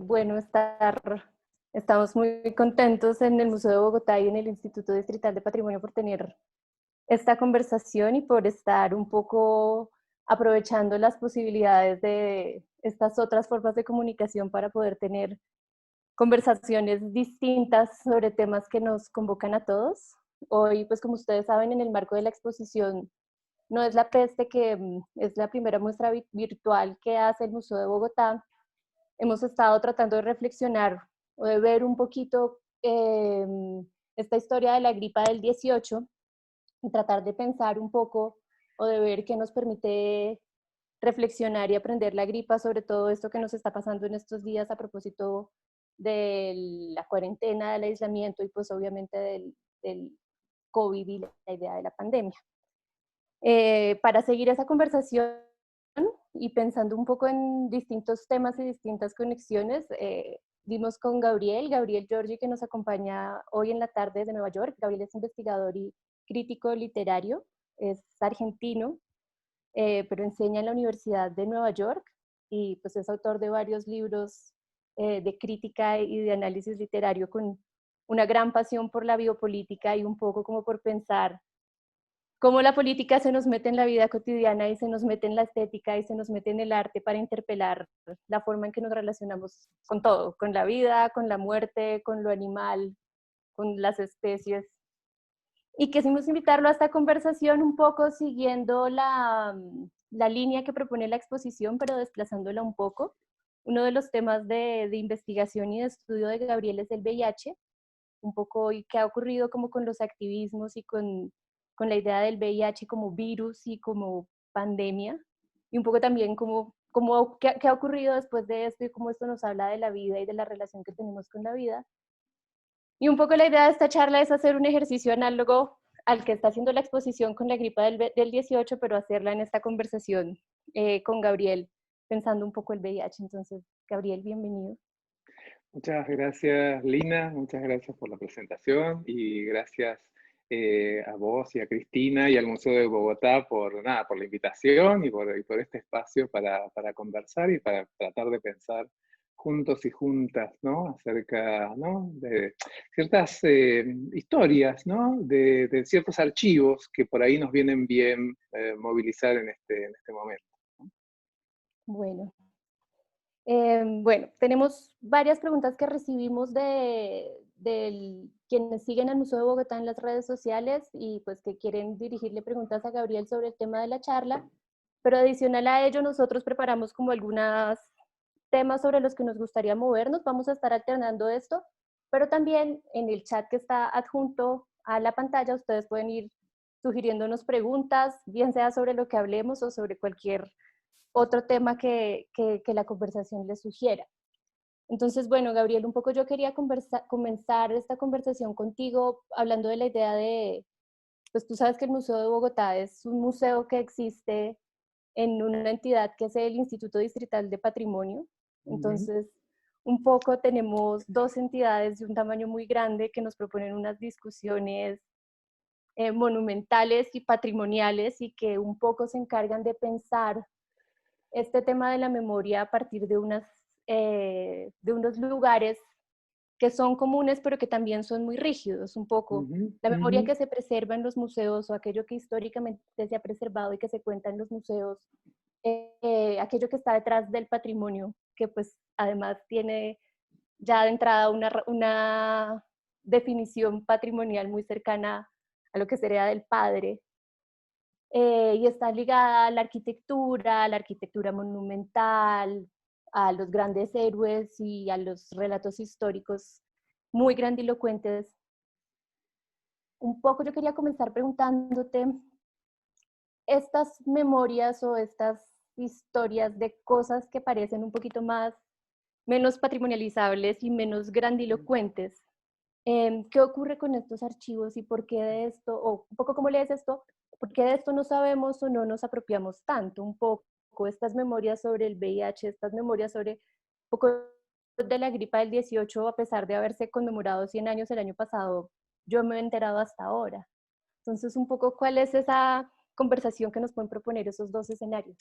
bueno estamos muy contentos en el Museo de Bogotá y en el Instituto Distrital de Patrimonio por tener esta conversación y por estar un poco aprovechando las posibilidades de estas otras formas de comunicación para poder tener conversaciones distintas sobre temas que nos convocan a todos. Hoy, pues como ustedes saben, en el marco de la exposición No es la peste, que es la primera muestra virtual que hace el Museo de Bogotá, hemos estado tratando de reflexionar o de ver un poquito esta historia de la gripa del 18 y tratar de pensar un poco o de ver qué nos permite reflexionar y aprender la gripa sobre todo esto que nos está pasando en estos días a propósito de la cuarentena, del aislamiento y pues obviamente del COVID y la idea de la pandemia. Para seguir esa conversación y pensando un poco en distintos temas y distintas conexiones, dimos con Gabriel Giorgi, que nos acompaña hoy en la tarde de Nueva York. Gabriel es investigador y crítico literario, es argentino, pero enseña en la Universidad de Nueva York y pues es autor de varios libros de crítica y de análisis literario con una gran pasión por la biopolítica y un poco como por pensar cómo la política se nos mete en la vida cotidiana y se nos mete en la estética y se nos mete en el arte para interpelar la forma en que nos relacionamos con todo, con la vida, con la muerte, con lo animal, con las especies. Y quisimos invitarlo a esta conversación un poco siguiendo la línea que propone la exposición, pero desplazándola un poco. Uno de los temas de investigación y de estudio de Gabriel es el VIH, un poco y qué ha ocurrido como con los activismos y con la idea del VIH como virus y como pandemia, y un poco también qué ha ocurrido después de esto y cómo esto nos habla de la vida y de la relación que tenemos con la vida. Y un poco la idea de esta charla es hacer un ejercicio análogo al que está haciendo la exposición con la gripa del 18, pero hacerla en esta conversación con Gabriel, pensando un poco el VIH. Entonces, Gabriel, bienvenido. Muchas gracias, Lina, muchas gracias por la presentación y gracias a vos y a Cristina y al Museo de Bogotá por la invitación y por este espacio para conversar y para tratar de pensar juntos y juntas, ¿no? Acerca, ¿no? De ciertas historias, ¿no? De ciertos archivos que por ahí nos vienen bien movilizar en este momento. Bueno, tenemos varias preguntas que recibimos quienes siguen al Museo de Bogotá en las redes sociales y pues que quieren dirigirle preguntas a Gabriel sobre el tema de la charla, pero adicional a ello nosotros preparamos como algunos temas sobre los que nos gustaría movernos, vamos a estar alternando esto, pero también en el chat que está adjunto a la pantalla ustedes pueden ir sugiriéndonos preguntas, bien sea sobre lo que hablemos o sobre cualquier otro tema que la conversación les sugiera. Entonces, bueno, Gabriel, un poco yo quería comenzar esta conversación contigo hablando de la idea de, pues tú sabes que el Museo de Bogotá es un museo que existe en una entidad que es el Instituto Distrital de Patrimonio. Entonces, un poco tenemos dos entidades de un tamaño muy grande que nos proponen unas discusiones monumentales y patrimoniales y que un poco se encargan de pensar este tema de la memoria a partir de unos lugares que son comunes, pero que también son muy rígidos, un poco. La memoria que se preserva en los museos o aquello que históricamente se ha preservado y que se cuenta en los museos, aquello que está detrás del patrimonio, que pues además tiene ya de entrada una definición patrimonial muy cercana a lo que sería del padre, y está ligada a la arquitectura monumental, a los grandes héroes y a los relatos históricos muy grandilocuentes. Un poco yo quería comenzar preguntándote, estas memorias o estas historias de cosas que parecen un poquito menos patrimonializables y menos grandilocuentes, ¿qué ocurre con estos archivos y por qué de esto, o un poco cómo lees esto, por qué de esto no sabemos o no nos apropiamos tanto? Un poco estas memorias sobre el VIH, estas memorias sobre un poco de la gripa del 18, a pesar de haberse conmemorado 100 años el año pasado, yo me he enterado hasta ahora. Entonces, un poco, ¿cuál es esa conversación que nos pueden proponer esos dos escenarios?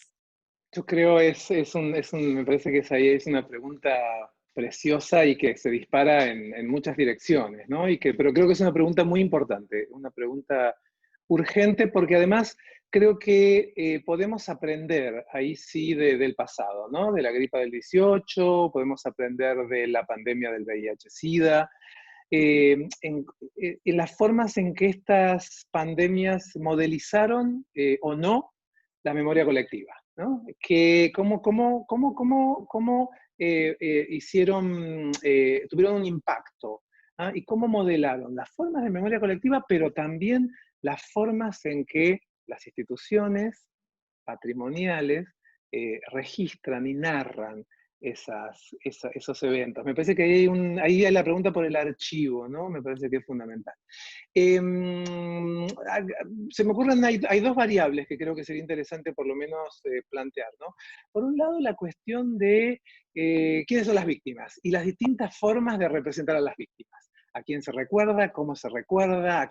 Yo creo me parece que es ahí es una pregunta preciosa y que se dispara en muchas direcciones, ¿no? Pero creo que es una pregunta muy importante, una pregunta urgente, porque además creo que podemos aprender ahí sí del pasado, ¿no? De la gripa del 18, podemos aprender de la pandemia del VIH-Sida, en las formas en que estas pandemias modelizaron o no la memoria colectiva, ¿no? Cómo tuvieron un impacto, ¿ah? Y cómo modelaron las formas de memoria colectiva, pero también las formas en que las instituciones patrimoniales registran y narran esos eventos. Me parece que ahí hay la pregunta por el archivo, ¿no? Me parece que es fundamental. Se me ocurren, hay dos variables que creo que sería interesante por lo menos plantear, ¿no? Por un lado, la cuestión de quiénes son las víctimas y las distintas formas de representar a las víctimas. A quién se recuerda, cómo se recuerda,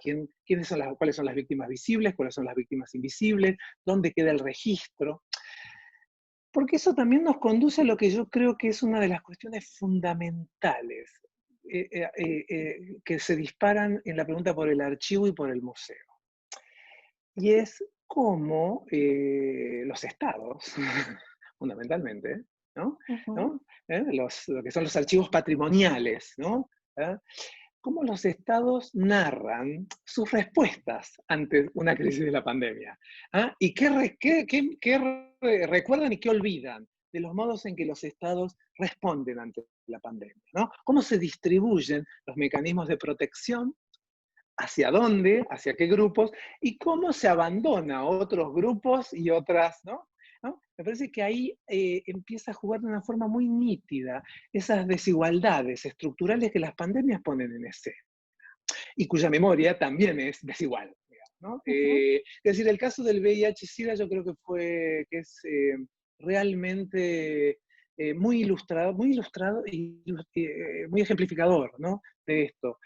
cuáles son las víctimas visibles, cuáles son las víctimas invisibles, dónde queda el registro. Porque eso también nos conduce a lo que yo creo que es una de las cuestiones fundamentales que se disparan en la pregunta por el archivo y por el museo. Y es cómo los estados, fundamentalmente, ¿no? Ujú. ¿No? Lo que son los archivos patrimoniales, ¿no? ¿Ah? Cómo los estados narran sus respuestas ante una crisis de la pandemia. ¿Ah? Y qué recuerdan y qué olvidan de los modos en que los estados responden ante la pandemia, ¿no? Cómo se distribuyen los mecanismos de protección, hacia dónde, hacia qué grupos, y cómo se abandona a otros grupos y otras, ¿no? ¿No? Me parece que ahí empieza a jugar de una forma muy nítida esas desigualdades estructurales que las pandemias ponen en escena y cuya memoria también es desigual, digamos, ¿no? Ujú. Es decir, el caso del VIH-Sida yo creo que es realmente muy ilustrado y muy ejemplificador, ¿no? De esto.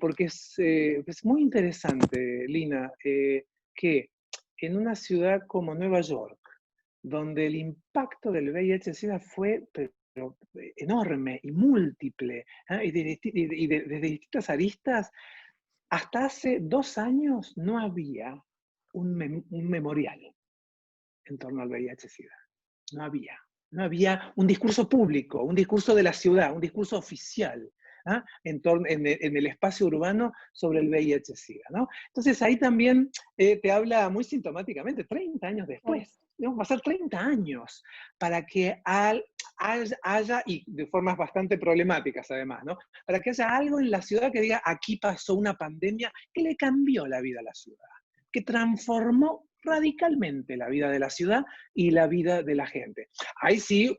Porque es muy interesante, Lina, que en una ciudad como Nueva York, donde el impacto del VIH-Sida fue pero enorme y múltiple, ¿ah? Desde distintas aristas, hasta hace 2 años no había un memorial en torno al VIH-Sida. No había. No había un discurso público, un discurso de la ciudad, un discurso oficial, ¿ah? En el espacio urbano sobre el VIH-Sida, ¿no? Entonces ahí también te habla muy sintomáticamente, 30 años Sí. después, ¿no? Va a ser 30 años para que haya, y de formas bastante problemáticas además, ¿no? Para que haya algo en la ciudad que diga, aquí pasó una pandemia que le cambió la vida a la ciudad, que transformó radicalmente la vida de la ciudad y la vida de la gente. Ahí sí,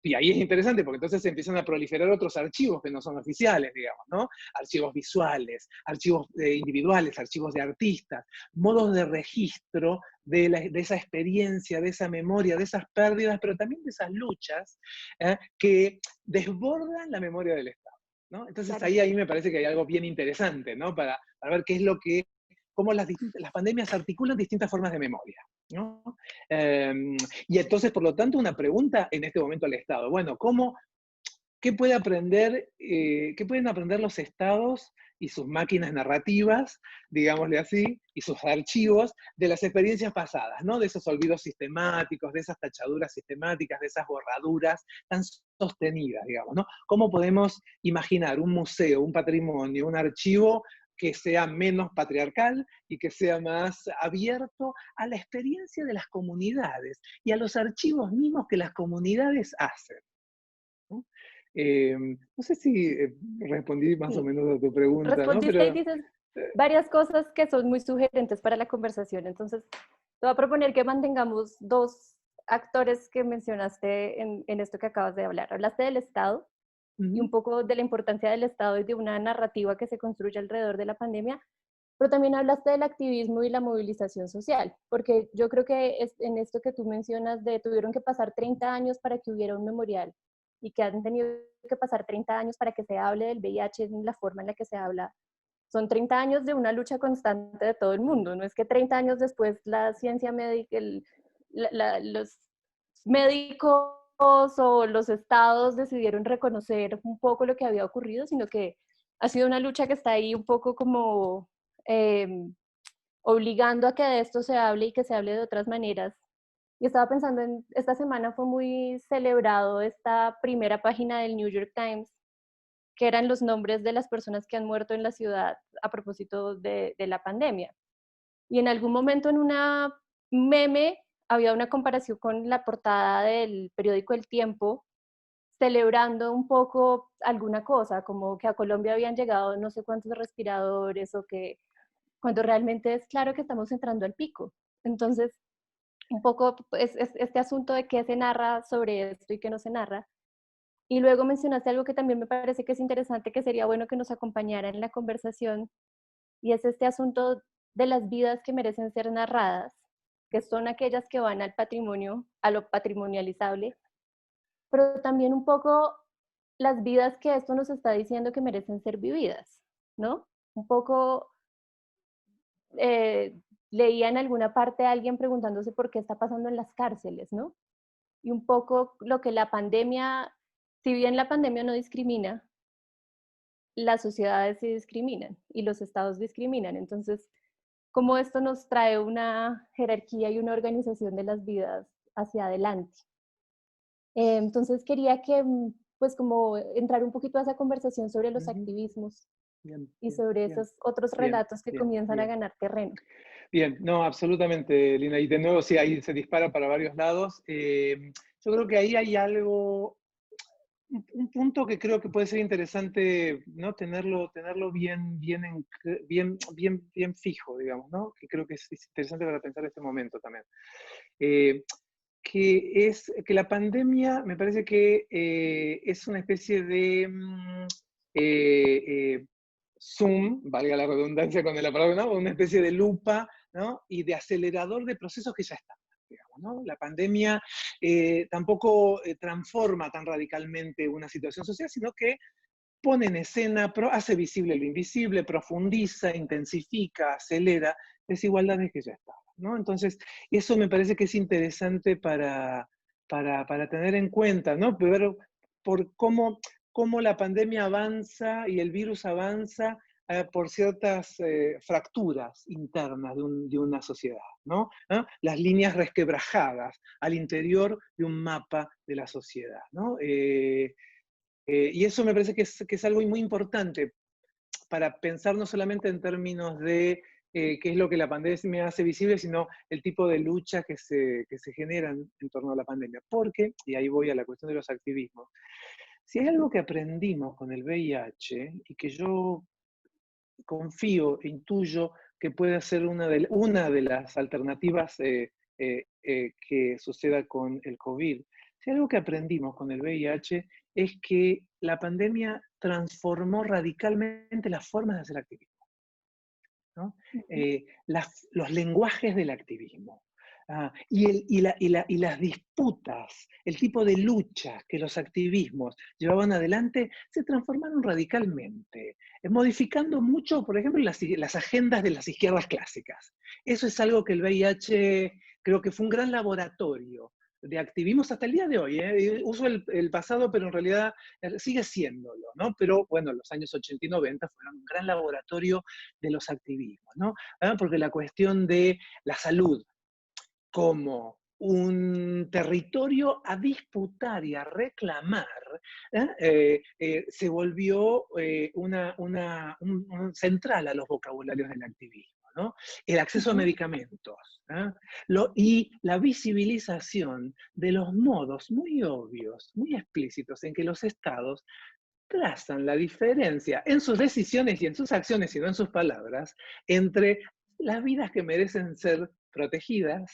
y ahí es interesante porque entonces se empiezan a proliferar otros archivos que no son oficiales, digamos, ¿no? Archivos visuales, archivos individuales, archivos de artistas, modos de registro de esa experiencia, de esa memoria, de esas pérdidas, pero también de esas luchas que desbordan la memoria del Estado, ¿no? Entonces Claro. ahí me parece que hay algo bien interesante, ¿no? Para ver qué es cómo las pandemias articulan distintas formas de memoria, ¿no? Y entonces, por lo tanto, una pregunta en este momento al Estado. Bueno, ¿qué qué pueden aprender los estados y sus máquinas narrativas, digámosle así, y sus archivos de las experiencias pasadas, ¿no? De esos olvidos sistemáticos, de esas tachaduras sistemáticas, de esas borraduras tan sostenidas, digamos, ¿no? ¿Cómo podemos imaginar un museo, un patrimonio, un archivo que sea menos patriarcal y que sea más abierto a la experiencia de las comunidades y a los archivos mismos que las comunidades hacen, ¿no? No sé si respondí más o Sí. menos a tu pregunta, ¿no? Respondiste y Pero dices varias cosas que son muy sugerentes para la conversación. Entonces, te voy a proponer que mantengamos dos actores que mencionaste en esto que acabas de hablar. Hablaste del Estado y un ujú, poco de la importancia del Estado y de una narrativa que se construye alrededor de la pandemia, pero también hablaste del activismo y la movilización social, porque yo creo que en esto que tú mencionas de tuvieron que pasar 30 años para que hubiera un memorial y que han tenido que pasar 30 años para que se hable del VIH en la forma en la que se habla, son 30 años de una lucha constante de todo el mundo. No es que 30 años después la ciencia médica, los médicos o los estados decidieron reconocer un poco lo que había ocurrido, sino que ha sido una lucha que está ahí un poco como obligando a que de esto se hable y que se hable de otras maneras. Y estaba pensando en, esta semana fue muy celebrado esta primera página del New York Times, que eran los nombres de las personas que han muerto en la ciudad a propósito de la pandemia. Y en algún momento en una meme había una comparación con la portada del periódico El Tiempo, celebrando un poco alguna cosa, como que a Colombia habían llegado no sé cuántos respiradores o que cuando realmente es claro que estamos entrando al pico. Entonces, un poco es este asunto de qué se narra sobre esto y qué no se narra. Y luego mencionaste algo que también me parece que es interesante, que sería bueno que nos acompañara en la conversación, y es este asunto de las vidas que merecen ser narradas, que son aquellas que van al patrimonio, a lo patrimonializable, pero también un poco las vidas que esto nos está diciendo que merecen ser vividas, ¿no? Un poco leía en alguna parte a alguien preguntándose por qué está pasando en las cárceles, ¿no? Y un poco lo que la pandemia, si bien la pandemia no discrimina, las sociedades se discriminan y los estados discriminan. Entonces, cómo esto nos trae una jerarquía y una organización de las vidas hacia adelante. Entonces, quería que, pues, como entrar un poquito a esa conversación sobre los activismos Bien, y bien, sobre bien, esos otros bien, relatos que bien, comienzan a bien. ganar terreno. Bien, no, absolutamente, Lina. Y de nuevo, sí, ahí se dispara para varios lados. Yo creo que ahí hay algo, un punto que creo que puede ser interesante, ¿no? Tenerlo bien fijo, digamos, ¿no? Que creo que es interesante para pensar este momento también. Eh, que es que la pandemia me parece que es una especie de zoom, valga la redundancia con la palabra, ¿no? Una especie de lupa, ¿no? Y de acelerador de procesos que ya están. Digamos, ¿no? La pandemia tampoco transforma tan radicalmente una situación social, sino que pone en escena, hace visible lo invisible, profundiza, intensifica, acelera desigualdades que ya estaban, ¿no? Entonces, eso me parece que es interesante para tener en cuenta, ¿no? Ver por cómo la pandemia avanza y el virus avanza por ciertas fracturas internas de una sociedad, ¿no? ¿Ah? Las líneas resquebrajadas al interior de un mapa de la sociedad, ¿no? Y eso me parece que es algo muy importante para pensar no solamente en términos de qué es lo que la pandemia hace visible, sino el tipo de lucha que se generan en torno a la pandemia. Porque, y ahí voy a la cuestión de los activismos, si hay algo que aprendimos con el VIH y que yo confío e intuyo que puede ser una de las alternativas que suceda con el COVID. Si algo que aprendimos con el VIH es que la pandemia transformó radicalmente las formas de hacer activismo, ¿no? Los lenguajes del activismo. Y las disputas, el tipo de luchas que los activismos llevaban adelante, se transformaron radicalmente, modificando mucho, por ejemplo, las agendas de las izquierdas clásicas. Eso es algo que el VIH creo que fue un gran laboratorio de activismos hasta el día de hoy. Uso el pasado, pero en realidad sigue siéndolo, ¿no? Pero bueno, los años 80 y 90 fueron un gran laboratorio de los activismos, ¿no? Porque la cuestión de la salud como un territorio a disputar y a reclamar, se volvió un central a los vocabularios del activismo, ¿no? El acceso a medicamentos, y la visibilización de los modos muy obvios, muy explícitos en que los estados trazan la diferencia en sus decisiones y en sus acciones, y no en sus palabras, entre las vidas que merecen ser protegidas,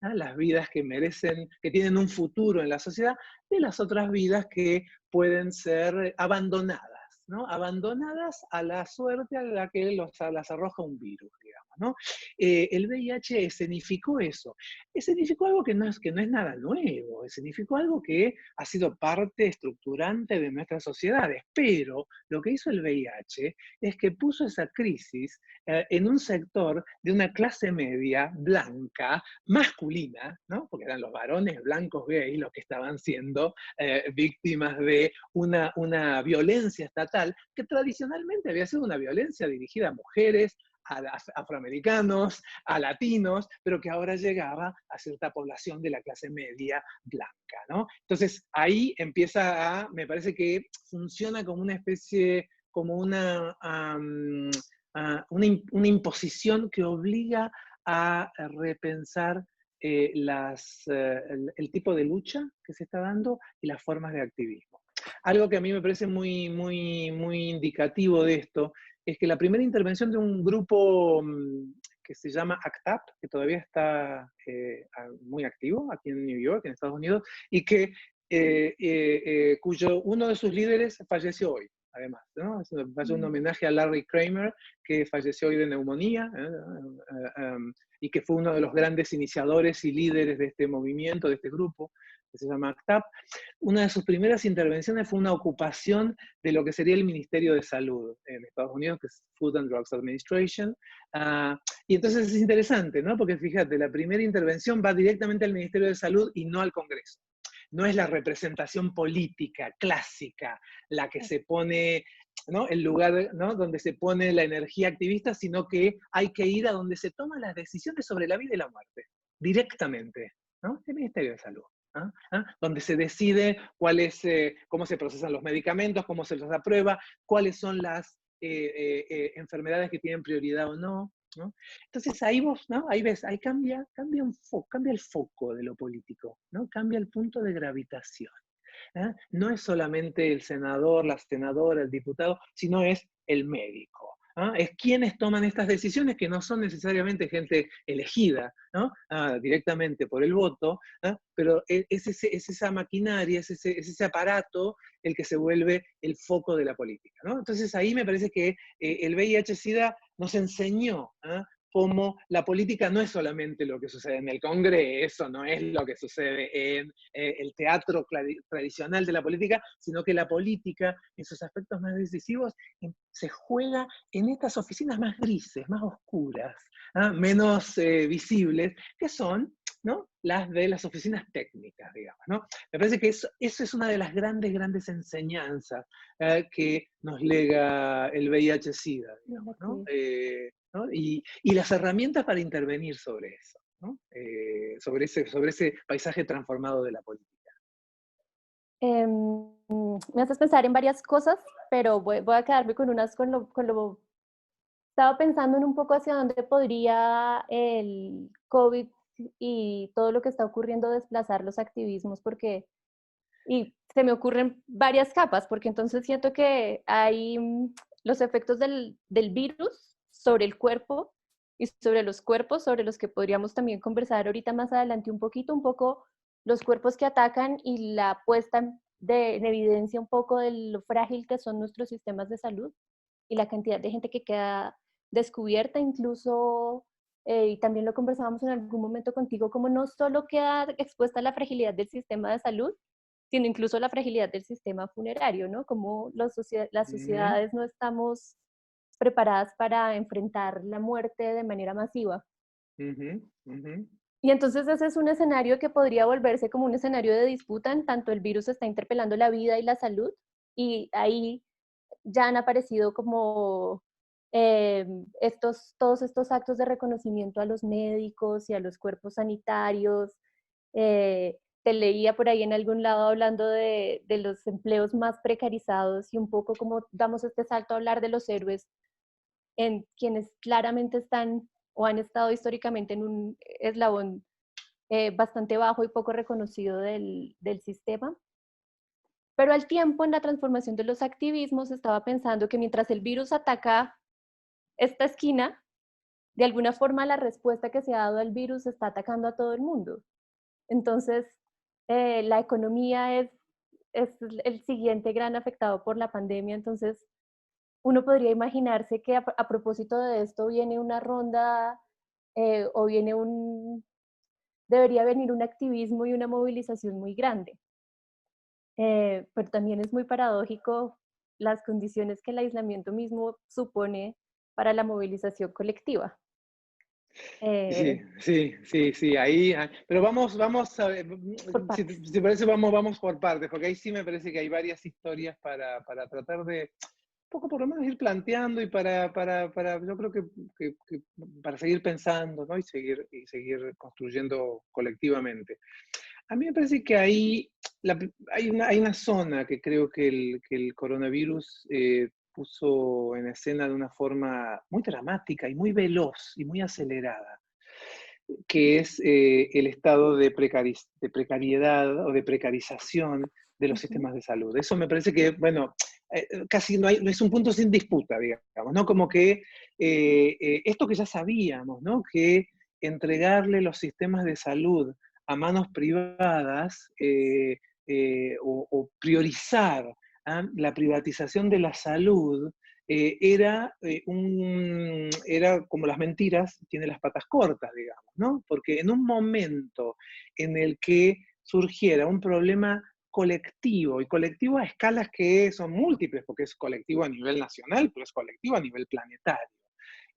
las vidas que merecen, que tienen un futuro en la sociedad, de las otras vidas que pueden ser abandonadas, ¿no? Abandonadas a la suerte a la que las arroja un virus, digamos, ¿no? El VIH escenificó eso. Escenificó algo que no es nada nuevo, escenificó algo que ha sido parte estructurante de nuestras sociedades, pero lo que hizo el VIH es que puso esa crisis en un sector de una clase media blanca, masculina, ¿no? Porque eran los varones blancos gays los que estaban siendo víctimas de una violencia estatal que tradicionalmente había sido una violencia dirigida a mujeres, a afroamericanos, a latinos, pero que ahora llegaba a cierta población de la clase media blanca, ¿no? Entonces ahí empieza me parece que funciona como una especie, como una imposición que obliga a repensar el tipo de lucha que se está dando y las formas de activismo. Algo que a mí me parece muy, muy, muy indicativo de esto es que la primera intervención de un grupo que se llama ACT UP, que todavía está muy activo aquí en New York, en Estados Unidos, y que cuyo uno de sus líderes falleció hoy, además, ¿no? Va a ser un homenaje a Larry Kramer, que falleció hoy de neumonía, y que fue uno de los grandes iniciadores y líderes de este movimiento, de este grupo, que se llama ACT UP. Una de sus primeras intervenciones fue una ocupación de lo que sería el Ministerio de Salud en Estados Unidos, que es Food and Drugs Administration. Y entonces es interesante, ¿no? Porque fíjate, la primera intervención va directamente al Ministerio de Salud y no al Congreso. No es la representación política clásica la que se pone, ¿no? El lugar, ¿no? Donde se pone la energía activista, sino que hay que ir a donde se toman las decisiones sobre la vida y la muerte, directamente, ¿no? El Ministerio de Salud. Donde se decide cómo se procesan los medicamentos, cómo se los aprueba, cuáles son las enfermedades que tienen prioridad o no, ¿no? Entonces ahí vos, ¿no? Ahí ves, ahí cambia el foco de lo político, ¿no? Cambia el punto de gravitación. No es solamente el senador, la senadora, el diputado, sino es el médico. Es quienes toman estas decisiones, que no son necesariamente gente elegida, ¿no? Directamente por el voto, pero es esa maquinaria, es ese aparato el que se vuelve el foco de la política, ¿no? Entonces ahí me parece que el VIH-Sida nos enseñó cómo la política no es solamente lo que sucede en el Congreso, no es lo que sucede en el teatro tradicional de la política, sino que la política, en sus aspectos más decisivos, se juega en estas oficinas más grises, más oscuras, menos visibles, que son, ¿no? Las de las oficinas técnicas, digamos, ¿no? Me parece que eso es una de las grandes, grandes enseñanzas que nos lega el VIH-Sida, digamos, ¿no? ¿No? Y las herramientas para intervenir sobre eso, ¿no? sobre ese paisaje transformado de la política. Me haces pensar en varias cosas, pero voy a quedarme con lo estaba pensando en un poco hacia dónde podría el COVID y todo lo que está ocurriendo desplazar los activismos, y se me ocurren varias capas, porque entonces siento que hay los efectos del virus sobre el cuerpo y sobre los cuerpos, sobre los que podríamos también conversar ahorita más adelante un poco los cuerpos que atacan y la puesta en evidencia un poco de lo frágil que son nuestros sistemas de salud y la cantidad de gente que queda descubierta, incluso, y también lo conversábamos en algún momento contigo, como no solo queda expuesta a la fragilidad del sistema de salud, sino incluso la fragilidad del sistema funerario, ¿no? Como las sociedades no estamos preparadas para enfrentar la muerte de manera masiva. Y entonces ese es un escenario que podría volverse como un escenario de disputa, en tanto el virus está interpelando la vida y la salud, y ahí ya han aparecido como todos estos actos de reconocimiento a los médicos y a los cuerpos sanitarios. Te leía por ahí en algún lado hablando de los empleos más precarizados y un poco como damos este salto a hablar de los héroes en quienes claramente están o han estado históricamente en un eslabón bastante bajo y poco reconocido del sistema. Pero al tiempo, en la transformación de los activismos, estaba pensando que mientras el virus ataca esta esquina, de alguna forma la respuesta que se ha dado al virus está atacando a todo el mundo. Entonces, la economía es el siguiente gran afectado por la pandemia. Entonces, uno podría imaginarse que a propósito de esto viene una ronda o viene debería venir un activismo y una movilización muy grande. Pero también es muy paradójico las condiciones que el aislamiento mismo supone para la movilización colectiva. Sí, sí, sí, sí, ahí, pero vamos a ver, Por si partes. te parece, vamos por partes, porque ahí sí me parece que hay varias historias para tratar de, poco por lo menos ir planteando y yo creo que para seguir pensando, ¿no? Y seguir construyendo colectivamente. A mí me parece que ahí hay una zona que creo que el coronavirus puso en escena de una forma muy dramática y muy veloz y muy acelerada, que es el estado de precariedad o de precarización de los Ujú. sistemas de salud. Eso me parece que, bueno, casi no es un punto sin disputa, digamos, ¿no? Como que esto que ya sabíamos, ¿no? Que entregarle los sistemas de salud a manos privadas o priorizar la privatización de la salud era como las mentiras, tiene las patas cortas, digamos, ¿no? Porque en un momento en el que surgiera un problema colectivo, y colectivo a escalas que son múltiples, porque es colectivo a nivel nacional, pero es colectivo a nivel planetario.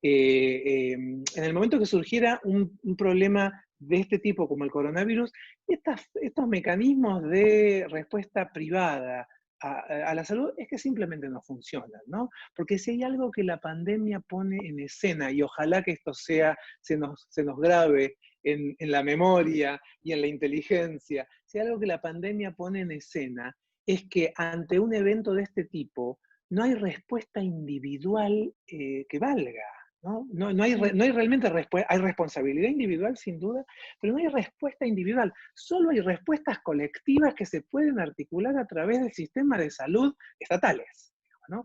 En el momento que surgiera un problema de este tipo como el coronavirus, estos mecanismos de respuesta privada a la salud es que simplemente no funcionan, ¿no? Porque si hay algo que la pandemia pone en escena, y ojalá que esto se nos grabe en la memoria y en la inteligencia, si hay algo que la pandemia pone en escena, es que ante un evento de este tipo, no hay respuesta individual que valga. ¿No? No hay realmente respuesta, hay responsabilidad individual sin duda, pero no hay respuesta individual, solo hay respuestas colectivas que se pueden articular a través del sistema de salud estatales, ¿no?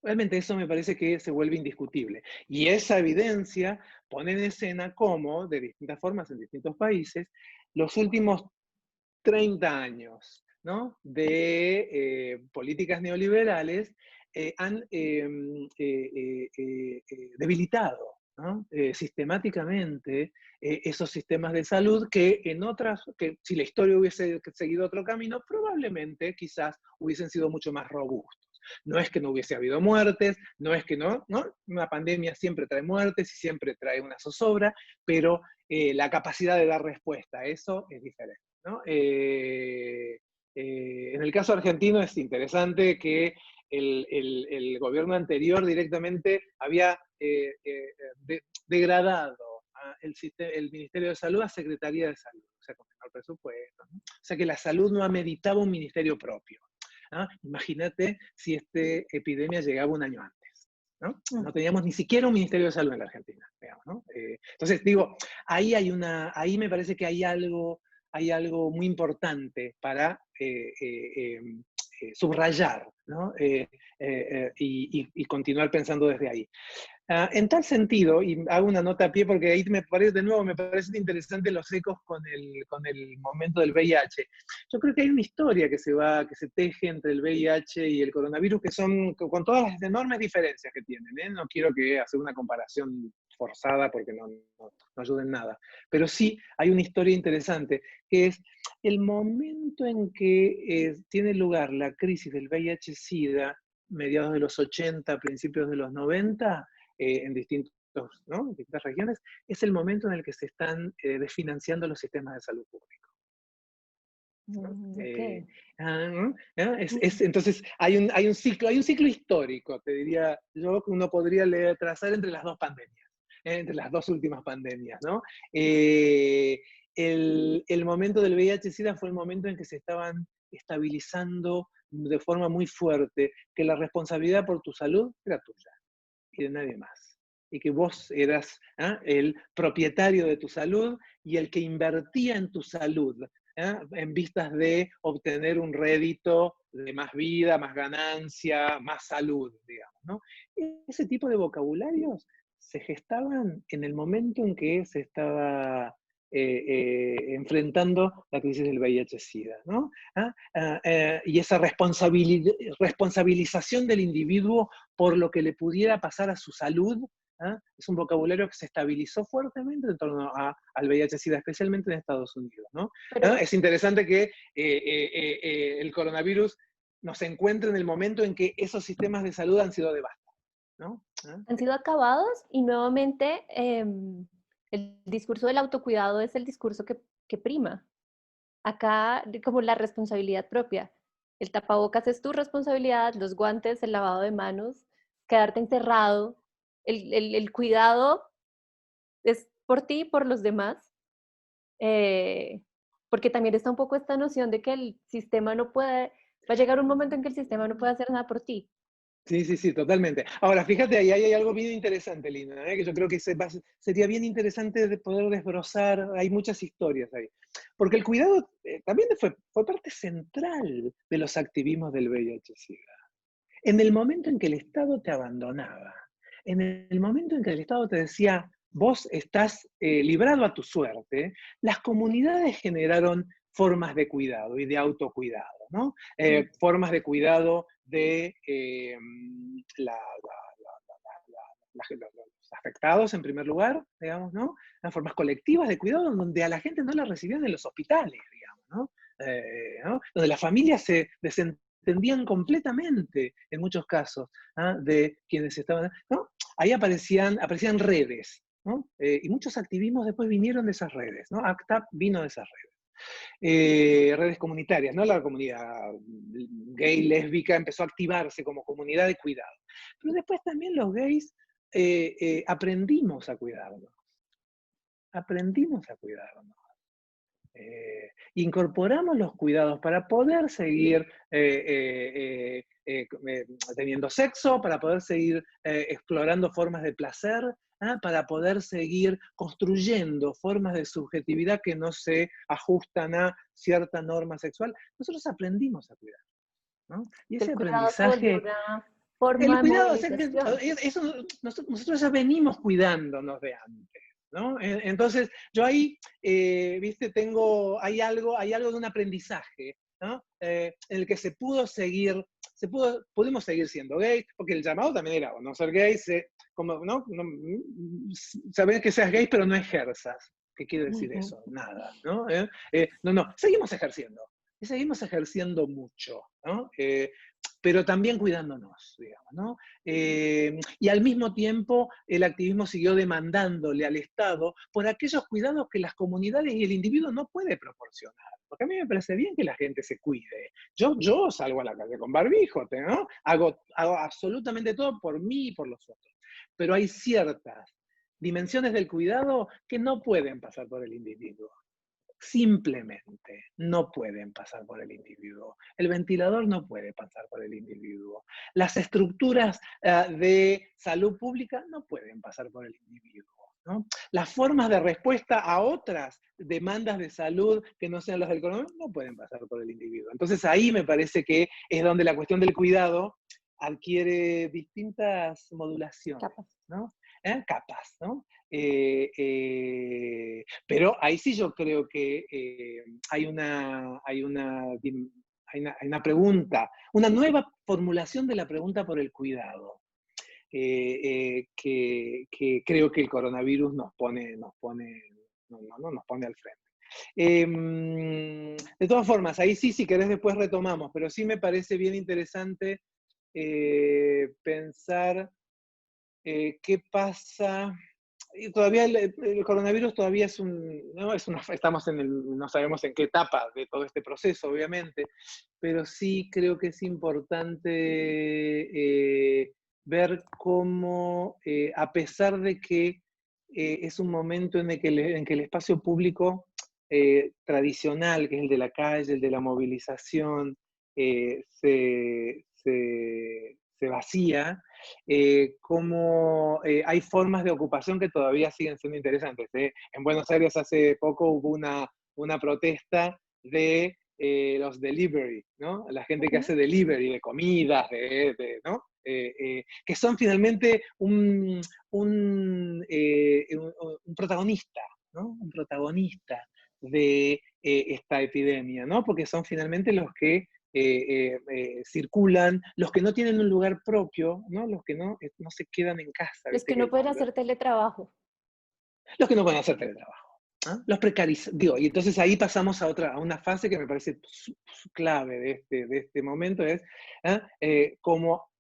Realmente eso me parece que se vuelve indiscutible. Y esa evidencia pone en escena cómo, de distintas formas en distintos países, los últimos 30 años, ¿no? de políticas neoliberales han debilitado, ¿no? Sistemáticamente esos sistemas de salud que si la historia hubiese seguido otro camino, probablemente quizás hubiesen sido mucho más robustos. No es que no hubiese habido muertes, no es que no, una pandemia siempre trae muertes y siempre trae una zozobra, pero la capacidad de dar respuesta a eso es diferente, ¿no? En el caso argentino es interesante que el gobierno anterior directamente había degradado el Ministerio de Salud a Secretaría de Salud, o sea, con menor presupuesto, ¿no? O sea que la salud no ameritaba un ministerio propio. Imagínate si esta epidemia llegaba un año antes, ¿no? No teníamos ni siquiera un Ministerio de Salud en la Argentina, digamos, ¿no? Entonces, digo, ahí me parece que hay algo muy importante para subrayar, ¿no? Y continuar pensando desde ahí. En tal sentido, y hago una nota a pie porque ahí me parece interesante los ecos con el momento del VIH. Yo creo que hay una historia que se teje entre el VIH y el coronavirus que son con todas las enormes diferencias que tienen, ¿eh? No quiero hacer una comparación forzada porque no ayuda en nada. Pero sí hay una historia interesante, que es el momento en que tiene lugar la crisis del VIH-Sida, mediados de los 80, principios de los 90, en distintas regiones, es el momento en el que se están desfinanciando los sistemas de salud público. ¿No? Okay. Entonces hay un ciclo histórico, te diría yo, que uno podría trazar entre las dos pandemias, entre las dos últimas pandemias, ¿no? El momento del VIH-Sida fue el momento en que se estaban estabilizando de forma muy fuerte que la responsabilidad por tu salud era tuya y de nadie más. Y que vos eras el propietario de tu salud y el que invertía en tu salud, en vistas de obtener un rédito de más vida, más ganancia, más salud, digamos, ¿no? Ese tipo de vocabularios se gestaban en el momento en que se estaba enfrentando la crisis del VIH-Sida, ¿no? Y esa responsabilización del individuo por lo que le pudiera pasar a su salud, es un vocabulario que se estabilizó fuertemente en torno al VIH-Sida, especialmente en Estados Unidos, ¿no? Es interesante que el coronavirus nos encuentre en el momento en que esos sistemas de salud han sido devastados, ¿no? Han sido acabados y nuevamente el discurso del autocuidado es el discurso que prima. Acá como la responsabilidad propia. El tapabocas es tu responsabilidad, los guantes, el lavado de manos, quedarte encerrado. El cuidado es por ti y por los demás. Porque también está un poco esta noción de que el sistema no puede, va a llegar un momento en que el sistema no puede hacer nada por ti. Sí, sí, sí, totalmente. Ahora, fíjate, ahí hay algo bien interesante, Lina, que yo creo que sería bien interesante de poder desbrozar, hay muchas historias ahí. Porque el cuidado también fue parte central de los activismos del VIH-Sida. En el momento en que el Estado te abandonaba, en el momento en que el Estado te decía, vos estás librado a tu suerte, las comunidades generaron formas de cuidado y de autocuidado, ¿no? Formas de cuidado de los afectados en primer lugar, digamos, ¿no? Las formas colectivas de cuidado donde a la gente no la recibían en los hospitales, digamos, ¿no? ¿No? Donde las familias se desentendían completamente, en muchos casos, de quienes estaban, ¿no? Ahí aparecían redes, ¿no? Y muchos activismos después vinieron de esas redes, ¿no? ACT UP vino de esas redes. Redes comunitarias, ¿no? La comunidad gay, lésbica empezó a activarse como comunidad de cuidado. Pero después también los gays aprendimos a cuidarnos. Aprendimos a cuidarnos. Incorporamos los cuidados para poder seguir teniendo sexo, para poder seguir explorando formas de placer, para poder seguir construyendo formas de subjetividad que no se ajustan a cierta norma sexual. Nosotros aprendimos a cuidar, ¿no? Y ese aprendizaje... Forma el cuidado, de eso, nosotros ya venimos cuidándonos de antes, ¿no? Entonces, yo ahí, viste, hay algo de un aprendizaje, ¿no? En el que pudimos seguir siendo gays, porque el llamado también era, no ser gay, como, ¿no? Saber que seas gay, pero no ejerzas. ¿Qué quiere decir eso? Nada, ¿no? No, seguimos ejerciendo. Y seguimos ejerciendo mucho, ¿no? Pero también cuidándonos, digamos, ¿no? Y al mismo tiempo el activismo siguió demandándole al Estado por aquellos cuidados que las comunidades y el individuo no puede proporcionar. Porque a mí me parece bien que la gente se cuide. Yo salgo a la calle con barbijo, ¿no? Hago absolutamente todo por mí y por los otros. Pero hay ciertas dimensiones del cuidado que no pueden pasar por el individuo. Simplemente no pueden pasar por el individuo. El ventilador no puede pasar por el individuo. Las estructuras de salud pública no pueden pasar por el individuo, ¿no? Las formas de respuesta a otras demandas de salud que no sean las del coronavirus no pueden pasar por el individuo. Entonces ahí me parece que es donde la cuestión del cuidado adquiere distintas modulaciones, ¿no? Capas, ¿no? Pero ahí sí yo creo que hay una pregunta, una nueva formulación de la pregunta por el cuidado, que creo que el coronavirus nos pone al frente. De todas formas, ahí sí, si querés después retomamos, pero sí me parece bien interesante pensar qué pasa. Y todavía el coronavirus todavía no sabemos en qué etapa de todo este proceso, obviamente, pero sí creo que es importante ver cómo, a pesar de que es un momento en que el espacio público tradicional, que es el de la calle, el de la movilización, se vacía, cómo hay formas de ocupación que todavía siguen siendo interesantes. En Buenos Aires hace poco hubo una protesta de los delivery, ¿no? La gente que hace delivery de comidas, ¿no? Que son finalmente un protagonista, ¿no? Un protagonista de esta epidemia, ¿no? Porque son finalmente los que circulan, los que no tienen un lugar propio, ¿no? Los que no se quedan en casa. Los que no pueden hacer teletrabajo. Los que no pueden hacer teletrabajo. ¿Ah? Los precarizados. Digo, y entonces ahí pasamos a una fase que me parece clave de este momento, es cómo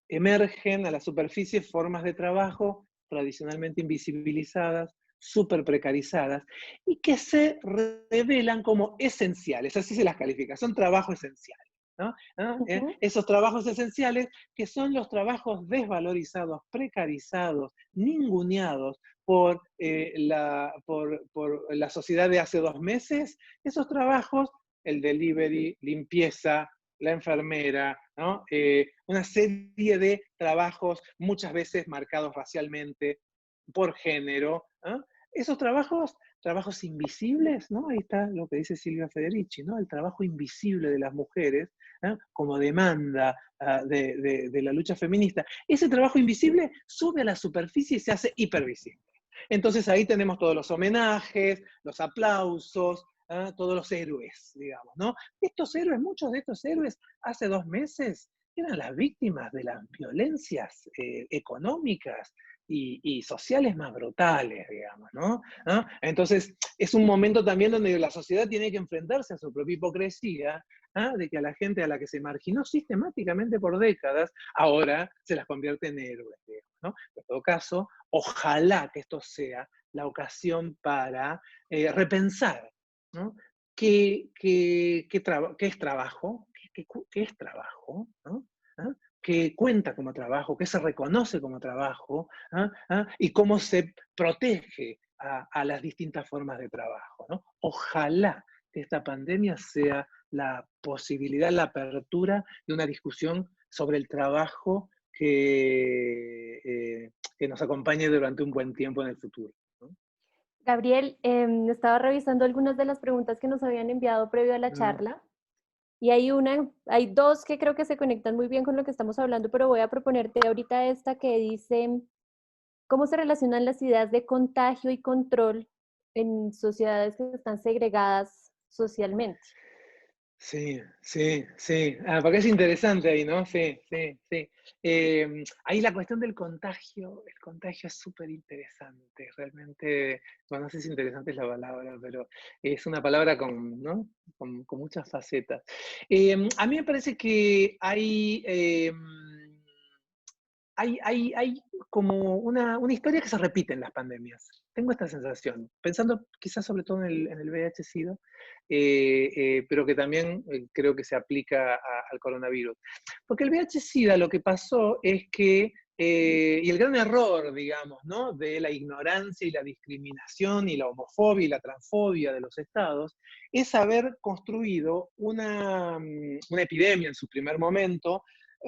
emergen a la superficie formas de trabajo tradicionalmente invisibilizadas, súper precarizadas, y que se revelan como esenciales, así se las califica, son trabajos esenciales. ¿No? Esos trabajos esenciales que son los trabajos desvalorizados, precarizados, ninguneados por la sociedad de hace 2 meses, esos trabajos, el delivery, limpieza, la enfermera, ¿no? Una serie de trabajos muchas veces marcados racialmente, por género, ¿no? Esos trabajos invisibles, ¿no? Ahí está lo que dice Silvia Federici, ¿no? El trabajo invisible de las mujeres, ¿no? Como demanda de la lucha feminista. Ese trabajo invisible sube a la superficie y se hace hipervisible. Entonces ahí tenemos todos los homenajes, los aplausos, todos los héroes, digamos, ¿no? Estos héroes, muchos de estos héroes, hace 2 meses eran las víctimas de las violencias económicas y sociales más brutales, digamos, ¿no? Entonces, es un momento también donde la sociedad tiene que enfrentarse a su propia hipocresía, de que a la gente a la que se marginó sistemáticamente por décadas, ahora se las convierte en héroes, digamos, ¿no? En todo caso, ojalá que esto sea la ocasión para repensar, ¿no? ¿Qué es trabajo? ¿Qué es trabajo? ¿No? Que cuenta como trabajo, que se reconoce como trabajo, y cómo se protege a las distintas formas de trabajo, ¿no? Ojalá que esta pandemia sea la posibilidad, la apertura de una discusión sobre el trabajo que nos acompañe durante un buen tiempo en el futuro, ¿no? Gabriel, estaba revisando algunas de las preguntas que nos habían enviado previo a la charla. Y hay 2 que creo que se conectan muy bien con lo que estamos hablando, pero voy a proponerte ahorita esta que dice, ¿cómo se relacionan las ideas de contagio y control en sociedades que están segregadas socialmente? Sí, sí, sí. Porque es interesante ahí, ¿no? Sí, sí, sí. Ahí la cuestión del contagio, el contagio es súper interesante, realmente, bueno, no sé si interesante es la palabra, pero es una palabra ¿no? con muchas facetas. A mí me parece que hay como una historia que se repite en las pandemias. Tengo esta sensación, pensando quizás sobre todo en el VIH-Sida, pero que también creo que se aplica al coronavirus. Porque el VIH-Sida lo que pasó es que, y el gran error, digamos, ¿no? De la ignorancia y la discriminación y la homofobia y la transfobia de los estados, es haber construido una epidemia en su primer momento,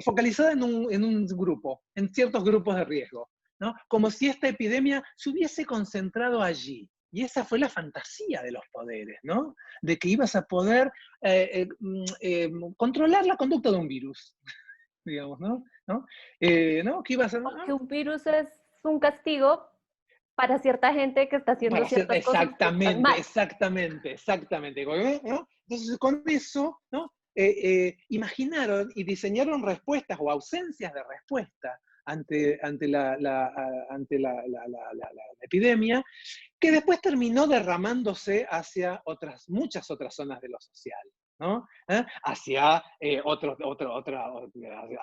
focalizada en un grupo, en ciertos grupos de riesgo, ¿no? Como si esta epidemia se hubiese concentrado allí. Y esa fue la fantasía de los poderes, ¿no? De que ibas a poder controlar la conducta de un virus, digamos, ¿no? ¿No? Que ibas a... ¿no? Que un virus es un castigo para cierta gente que está haciendo ciertas cosas que están mal. Exactamente. ¿No? Entonces, con eso, ¿no? Imaginaron y diseñaron respuestas o ausencias de respuesta ante la epidemia, que después terminó derramándose hacia muchas otras zonas de lo social, ¿no? Hacia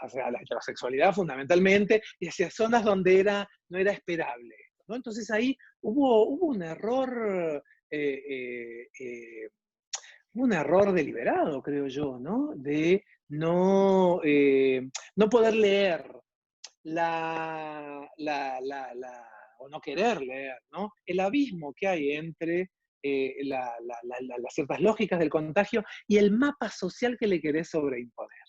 hacia la heterosexualidad fundamentalmente, y hacia zonas donde no era esperable, ¿no? Entonces ahí hubo un error, un error deliberado, creo yo, ¿no? De no poder leer o no querer leer, ¿no? El abismo que hay entre las ciertas lógicas del contagio y el mapa social que le querés sobreimponer,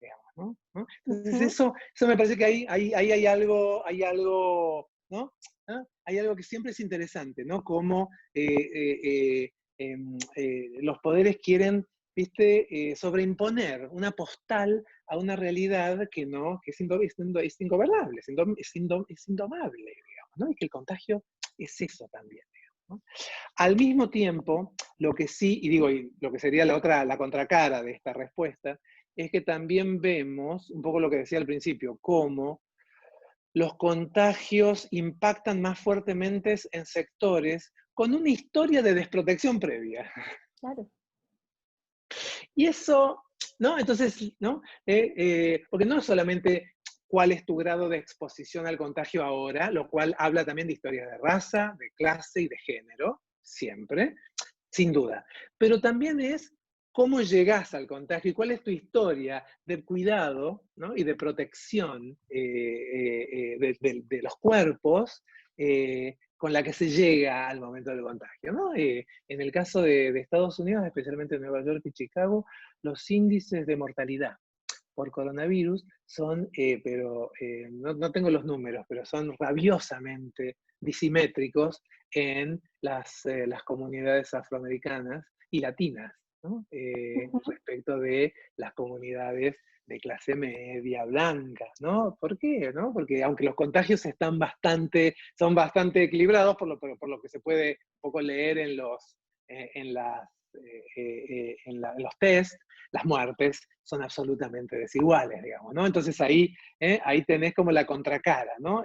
digamos, ¿no? Entonces eso me parece que ahí hay algo, ¿no? Hay algo que siempre es interesante, ¿no? Como los poderes quieren, ¿viste? Sobreimponer una postal a una realidad que es ingobernable, es indomable, digamos, ¿no? Y que el contagio es eso también, ¿no? Al mismo tiempo, lo que sí, y digo, y lo que sería la contracara de esta respuesta, es que también vemos, un poco lo que decía al principio, cómo los contagios impactan más fuertemente en sectores con una historia de desprotección previa. Claro. Y eso, ¿no? Entonces, ¿no? Porque no es solamente cuál es tu grado de exposición al contagio ahora, lo cual habla también de historias de raza, de clase y de género, siempre, sin duda. Pero también es cómo llegás al contagio y cuál es tu historia de cuidado, ¿no? Y de protección de los cuerpos con la que se llega al momento del contagio, ¿no? En el caso de Estados Unidos, especialmente en Nueva York y Chicago, los índices de mortalidad por coronavirus son, no tengo los números, pero son rabiosamente disimétricos en las comunidades afroamericanas y latinas, ¿no? Respecto de las comunidades de clase media, blanca, ¿no? ¿Por qué? ¿No? Porque aunque los contagios son bastante equilibrados, por lo que se puede un poco leer en los test, las muertes son absolutamente desiguales, digamos, ¿no? Entonces ahí tenés como la contracara, ¿no?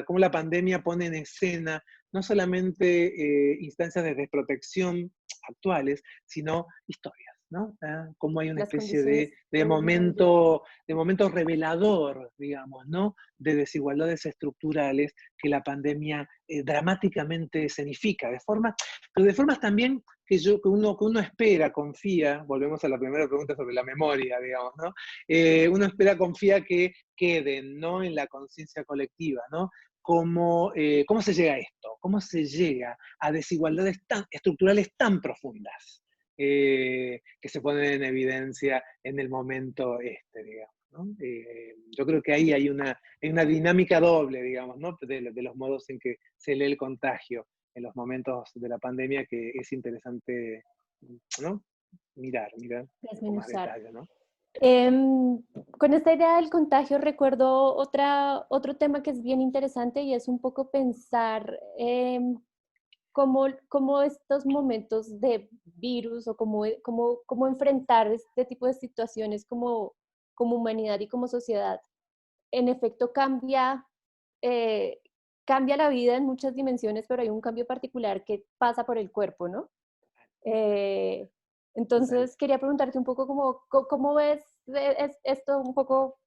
Cómo la pandemia pone en escena no solamente instancias de desprotección actuales, sino historias, ¿no? Cómo hay una Las especie condiciones de vulnerabilidad. momento revelador, digamos, ¿no? De desigualdades estructurales que la pandemia dramáticamente escenifica, pero de formas también que uno espera, confía, volvemos a la primera pregunta sobre la memoria, digamos, ¿no? Uno espera, confía que queden, ¿no? En la conciencia colectiva, ¿no? ¿Cómo se llega a esto? ¿Cómo se llega a desigualdades estructurales tan profundas que se ponen en evidencia en el momento digamos, ¿no? Yo creo que ahí hay una dinámica doble, digamos, ¿no? De los modos en que se lee el contagio en los momentos de la pandemia que es interesante, ¿no? Mirar con más Desmenuzar. detalle, ¿no? Con esta idea del contagio recuerdo otro tema que es bien interesante y es un poco pensar cómo estos momentos de virus o cómo enfrentar este tipo de situaciones como humanidad y como sociedad, en efecto eh, cambia la vida en muchas dimensiones, pero hay un cambio particular que pasa por el cuerpo, ¿no? Eh, entonces, quería preguntarte un poco cómo ves esto un poco,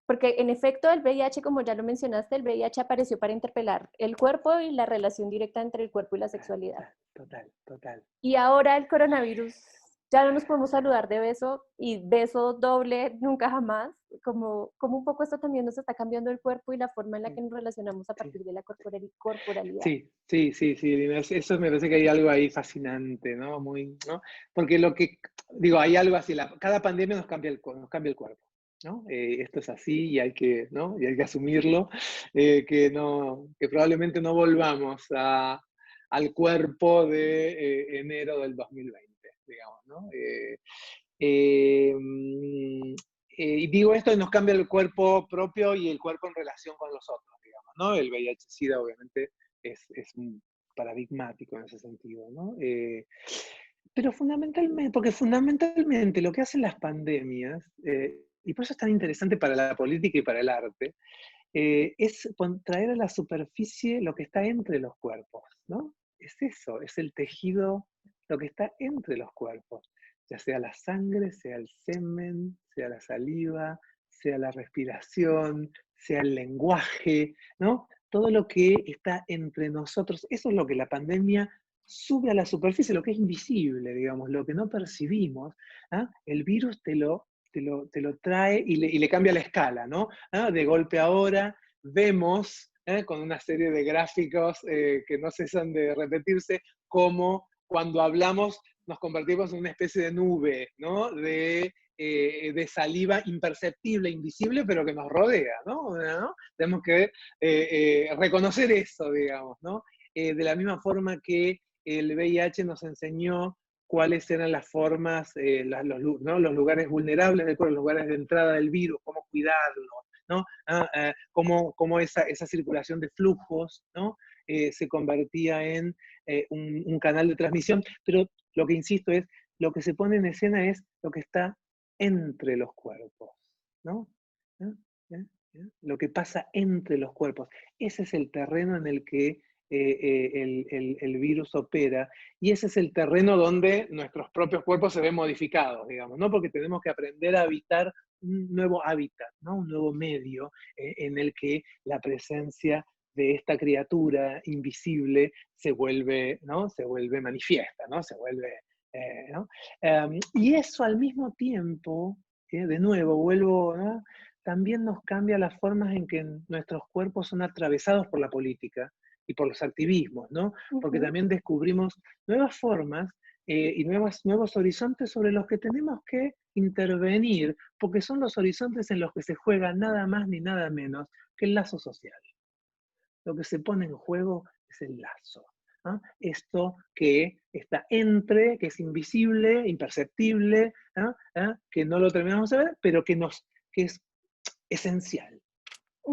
porque en efecto el VIH, como ya lo mencionaste, el VIH apareció para interpelar el cuerpo y la relación directa entre el cuerpo y la sexualidad. Total. Y ahora el coronavirus, ya no nos podemos saludar de beso y beso doble nunca jamás, como un poco esto también nos está cambiando el cuerpo y la forma en la que nos relacionamos a partir de la corporalidad. Sí, Lina, eso me parece que hay algo ahí fascinante, ¿no? ¿no? Porque digo, hay algo así, cada pandemia nos cambia el cuerpo, ¿no? Esto es así y hay que, ¿no? Y hay que asumirlo, que probablemente no volvamos al cuerpo de enero del 2020, digamos, ¿no? Y digo esto, nos cambia el cuerpo propio y el cuerpo en relación con los otros, digamos, ¿no? El VIH-Sida obviamente es paradigmático en ese sentido, ¿no? Pero fundamentalmente lo que hacen las pandemias, y por eso es tan interesante para la política y para el arte, es traer a la superficie lo que está entre los cuerpos, ¿no? Es eso, es el tejido, lo que está entre los cuerpos, ya sea la sangre, sea el semen, sea la saliva, sea la respiración, sea el lenguaje, ¿no? Todo lo que está entre nosotros, eso es lo que la pandemia sube a la superficie, lo que es invisible, digamos, lo que no percibimos. ¿Ah? El virus te lo trae y le cambia la escala, ¿no? De golpe ahora vemos, con una serie de gráficos que no cesan de repetirse, cómo cuando hablamos nos convertimos en una especie de nube, ¿no? De saliva imperceptible, invisible, pero que nos rodea, ¿no? Tenemos que reconocer eso, digamos, ¿no? De la misma forma que el VIH nos enseñó cuáles eran las formas, los lugares vulnerables del cuerpo, los lugares de entrada del virus, cómo cuidarlo, ¿no? Cómo esa circulación de flujos, ¿no? se convertía en un canal de transmisión, pero lo que insisto es, lo que se pone en escena es lo que está entre los cuerpos, ¿no? ¿Eh? ¿Eh? ¿Eh? Lo que pasa entre los cuerpos. Ese es el terreno en el que el virus opera, y ese es el terreno donde nuestros propios cuerpos se ven modificados, digamos, ¿no? Porque tenemos que aprender a habitar un nuevo hábitat, ¿no? Un nuevo medio en el que la presencia de esta criatura invisible se vuelve, ¿no? Se vuelve manifiesta, ¿no? Se vuelve, ¿no? Y eso al mismo tiempo, de nuevo, vuelvo, ¿no? También nos cambia las formas en que nuestros cuerpos son atravesados por la política y por los activismos, ¿no? Porque también descubrimos nuevas formas y nuevos horizontes sobre los que tenemos que intervenir, porque son los horizontes en los que se juega nada más ni nada menos que el lazo social. Lo que se pone en juego es el lazo. ¿No? Esto que está entre, que es invisible, imperceptible, ¿no? Que no lo terminamos de ver, pero que es esencial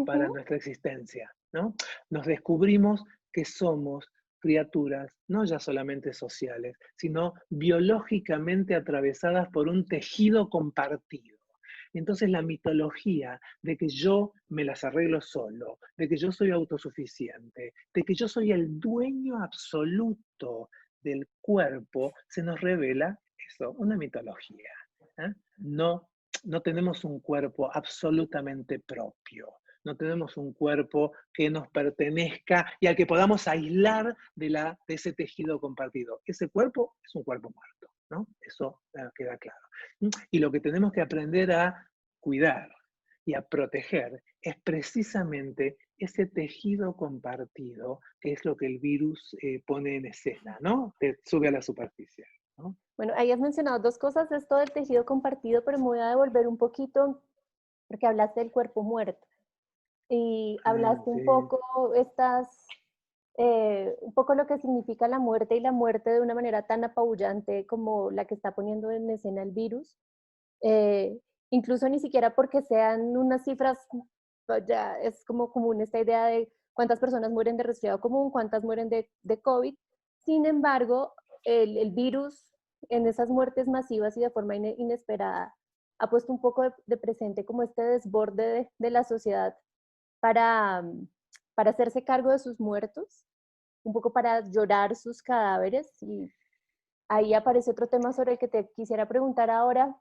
para nuestra existencia, ¿no? Nos descubrimos que somos criaturas no ya solamente sociales, sino biológicamente atravesadas por un tejido compartido. Entonces la mitología de que yo me las arreglo solo, de que yo soy autosuficiente, de que yo soy el dueño absoluto del cuerpo, se nos revela eso, una mitología. No tenemos un cuerpo absolutamente propio. No tenemos un cuerpo que nos pertenezca y al que podamos aislar de ese tejido compartido. Ese cuerpo es un cuerpo muerto, ¿no? Eso queda claro. Y lo que tenemos que aprender a cuidar y a proteger es precisamente ese tejido compartido, que es lo que el virus pone en escena, ¿no? Te sube a la superficie, ¿no? Bueno, ahí has mencionado dos cosas, esto del tejido compartido, pero me voy a devolver un poquito, porque hablaste del cuerpo muerto. Y hablaste un poco un poco lo que significa la muerte y la muerte de una manera tan apabullante como la que está poniendo en escena el virus. Incluso ni siquiera porque sean unas cifras, ya es como común esta idea de cuántas personas mueren de resfriado común, cuántas mueren de COVID. Sin embargo, el virus en esas muertes masivas y de forma inesperada ha puesto un poco de presente como este desborde de la sociedad para, para hacerse cargo de sus muertos, un poco para llorar sus cadáveres. Y ahí aparece otro tema sobre el que te quisiera preguntar ahora,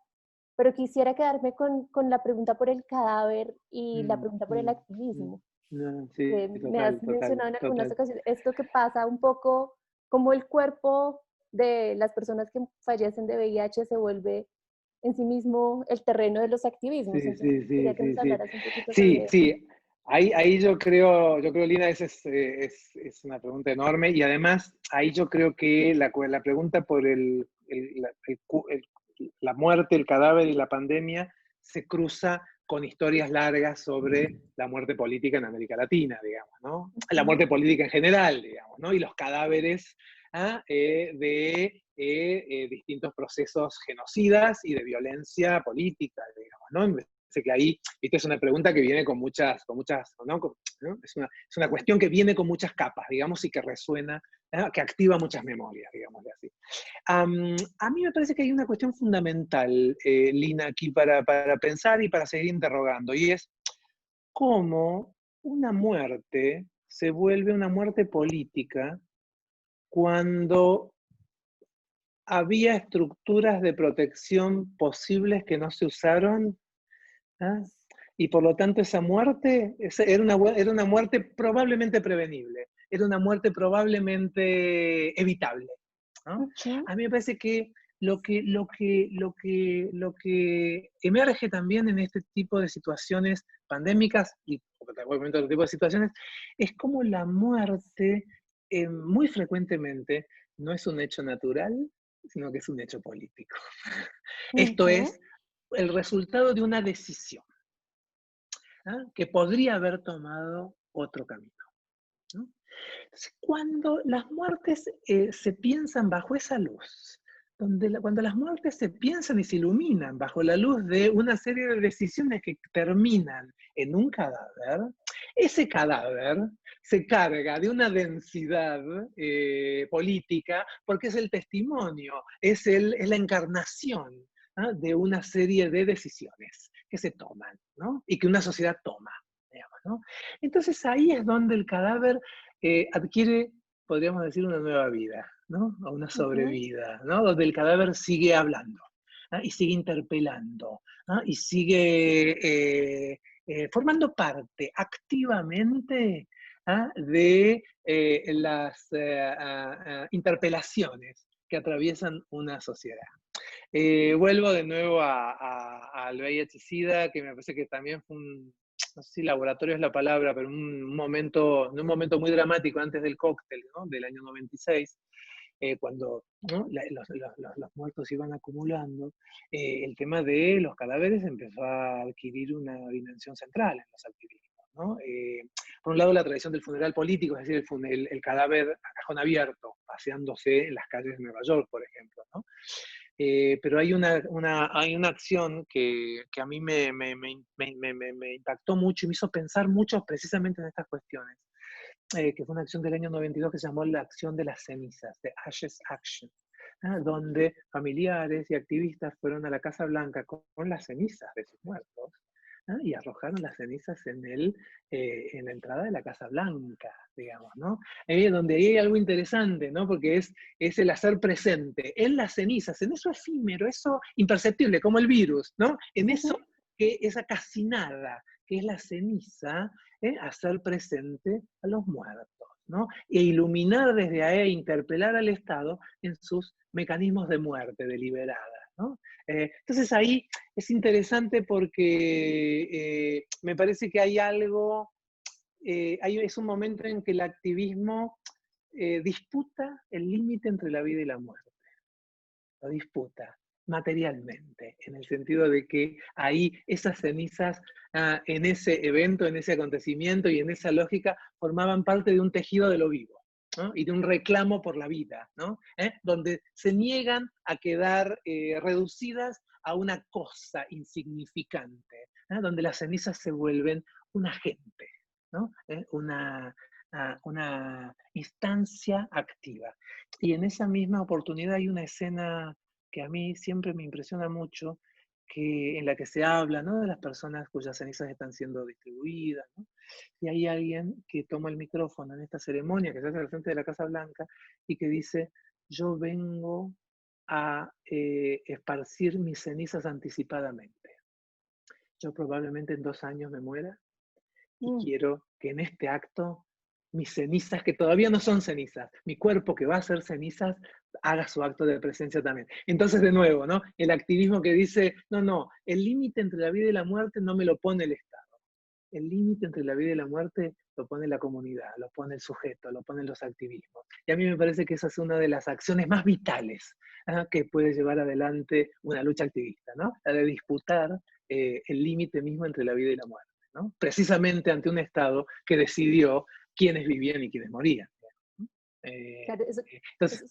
pero quisiera quedarme con la pregunta por el cadáver y la pregunta por el activismo. No, sí, Me has mencionado en algunas ocasiones esto que pasa un poco como el cuerpo de las personas que fallecen de VIH se vuelve en sí mismo el terreno de los activismos. Sí, Entonces, quería que nos hablaras un poquito sobre eso. Sí. Ahí yo creo, Lina, esa es una pregunta enorme, y además ahí yo creo que la pregunta por la muerte, el cadáver y la pandemia se cruza con historias largas sobre la muerte política en América Latina, digamos, ¿no? La muerte política en general, digamos, ¿no? Y los cadáveres de distintos procesos genocidas y de violencia política, digamos, ¿no? Sé que ahí, viste, es una pregunta que viene con muchas, ¿no? Es una cuestión que viene con muchas capas, digamos, y que resuena, que activa muchas memorias, digamos así. A mí me parece que hay una cuestión fundamental, Lina, aquí para pensar y para seguir interrogando, y es cómo una muerte se vuelve una muerte política cuando había estructuras de protección posibles que no se usaron, ¿ah? Y por lo tanto esa muerte era una muerte probablemente prevenible, era una muerte probablemente evitable, ¿no? A mí me parece que lo que emerge también en este tipo de situaciones pandémicas, y obviamente otro tipo de situaciones, es como la muerte muy frecuentemente no es un hecho natural, sino que es un hecho político. Esto es el resultado de una decisión, que podría haber tomado otro camino, ¿no? Cuando las muertes se piensan bajo esa luz, cuando las muertes se piensan y se iluminan bajo la luz de una serie de decisiones que terminan en un cadáver, ese cadáver se carga de una densidad política porque es el testimonio, es la encarnación, ¿no?, de una serie de decisiones que se toman, ¿no?, y que una sociedad toma, digamos, ¿no? Entonces ahí es donde el cadáver adquiere, podríamos decir, una nueva vida, ¿no?, o una sobrevida, ¿no?, donde el cadáver sigue hablando, ¿no?, y sigue interpelando, ¿no?, y sigue formando parte activamente, ¿ah?, de las interpelaciones que atraviesan una sociedad. Vuelvo de nuevo al VIH-Sida, que me parece que también fue no sé si laboratorio es la palabra, pero un momento muy dramático antes del cóctel, ¿no?, del año 96, cuando, ¿no?, los muertos iban acumulando, el tema de los cadáveres empezó a adquirir una dimensión central en los activismos, ¿no? Por un lado, la tradición del funeral político, es decir, el cadáver a cajón abierto, paseándose en las calles de Nueva York, por ejemplo, ¿no? Pero hay una acción que a mí me impactó mucho y me hizo pensar mucho precisamente en estas cuestiones, que fue una acción del año 92 que se llamó la acción de las cenizas, de Ashes Action, ¿ah?, donde familiares y activistas fueron a la Casa Blanca con las cenizas de sus muertos, ¿ah?, y arrojaron las cenizas en la entrada de la Casa Blanca, digamos, ¿no? Donde ahí hay algo interesante, ¿no?, porque es el hacer presente en las cenizas, en eso efímero, eso imperceptible, como el virus, ¿no?, en eso, esa casi nada, que es la ceniza, hacer presente a los muertos, ¿no?, e iluminar desde ahí, interpelar al Estado en sus mecanismos de muerte deliberada, ¿no? Entonces ahí es interesante porque me parece que hay algo, es un momento en que el activismo disputa el límite entre la vida y la muerte, lo disputa materialmente, en el sentido de que ahí esas cenizas, en ese evento, en ese acontecimiento y en esa lógica, formaban parte de un tejido de lo vivo, ¿no?, y de un reclamo por la vida, ¿no?, donde se niegan a quedar reducidas a una cosa insignificante, ¿no?, donde las cenizas se vuelven un agente, ¿no?, una instancia activa. Y en esa misma oportunidad hay una escena que a mí siempre me impresiona mucho, en la que se habla, ¿no?, de las personas cuyas cenizas están siendo distribuidas, ¿no? Y hay alguien que toma el micrófono en esta ceremonia que se hace al frente de la Casa Blanca y que dice: yo vengo a esparcir mis cenizas anticipadamente. Yo probablemente en 2 años me muera y quiero que en este acto mis cenizas, que todavía no son cenizas, mi cuerpo que va a ser cenizas, haga su acto de presencia también. Entonces, de nuevo, ¿no?, el activismo que dice, no, el límite entre la vida y la muerte no me lo pone el Estado. El límite entre la vida y la muerte lo pone la comunidad, lo pone el sujeto, lo ponen los activismos. Y a mí me parece que esa es una de las acciones más vitales, que puede llevar adelante una lucha activista, ¿no?, la de disputar el límite mismo entre la vida y la muerte, ¿no?, precisamente ante un Estado que decidió quiénes vivían y quiénes morían. Claro, Entonces,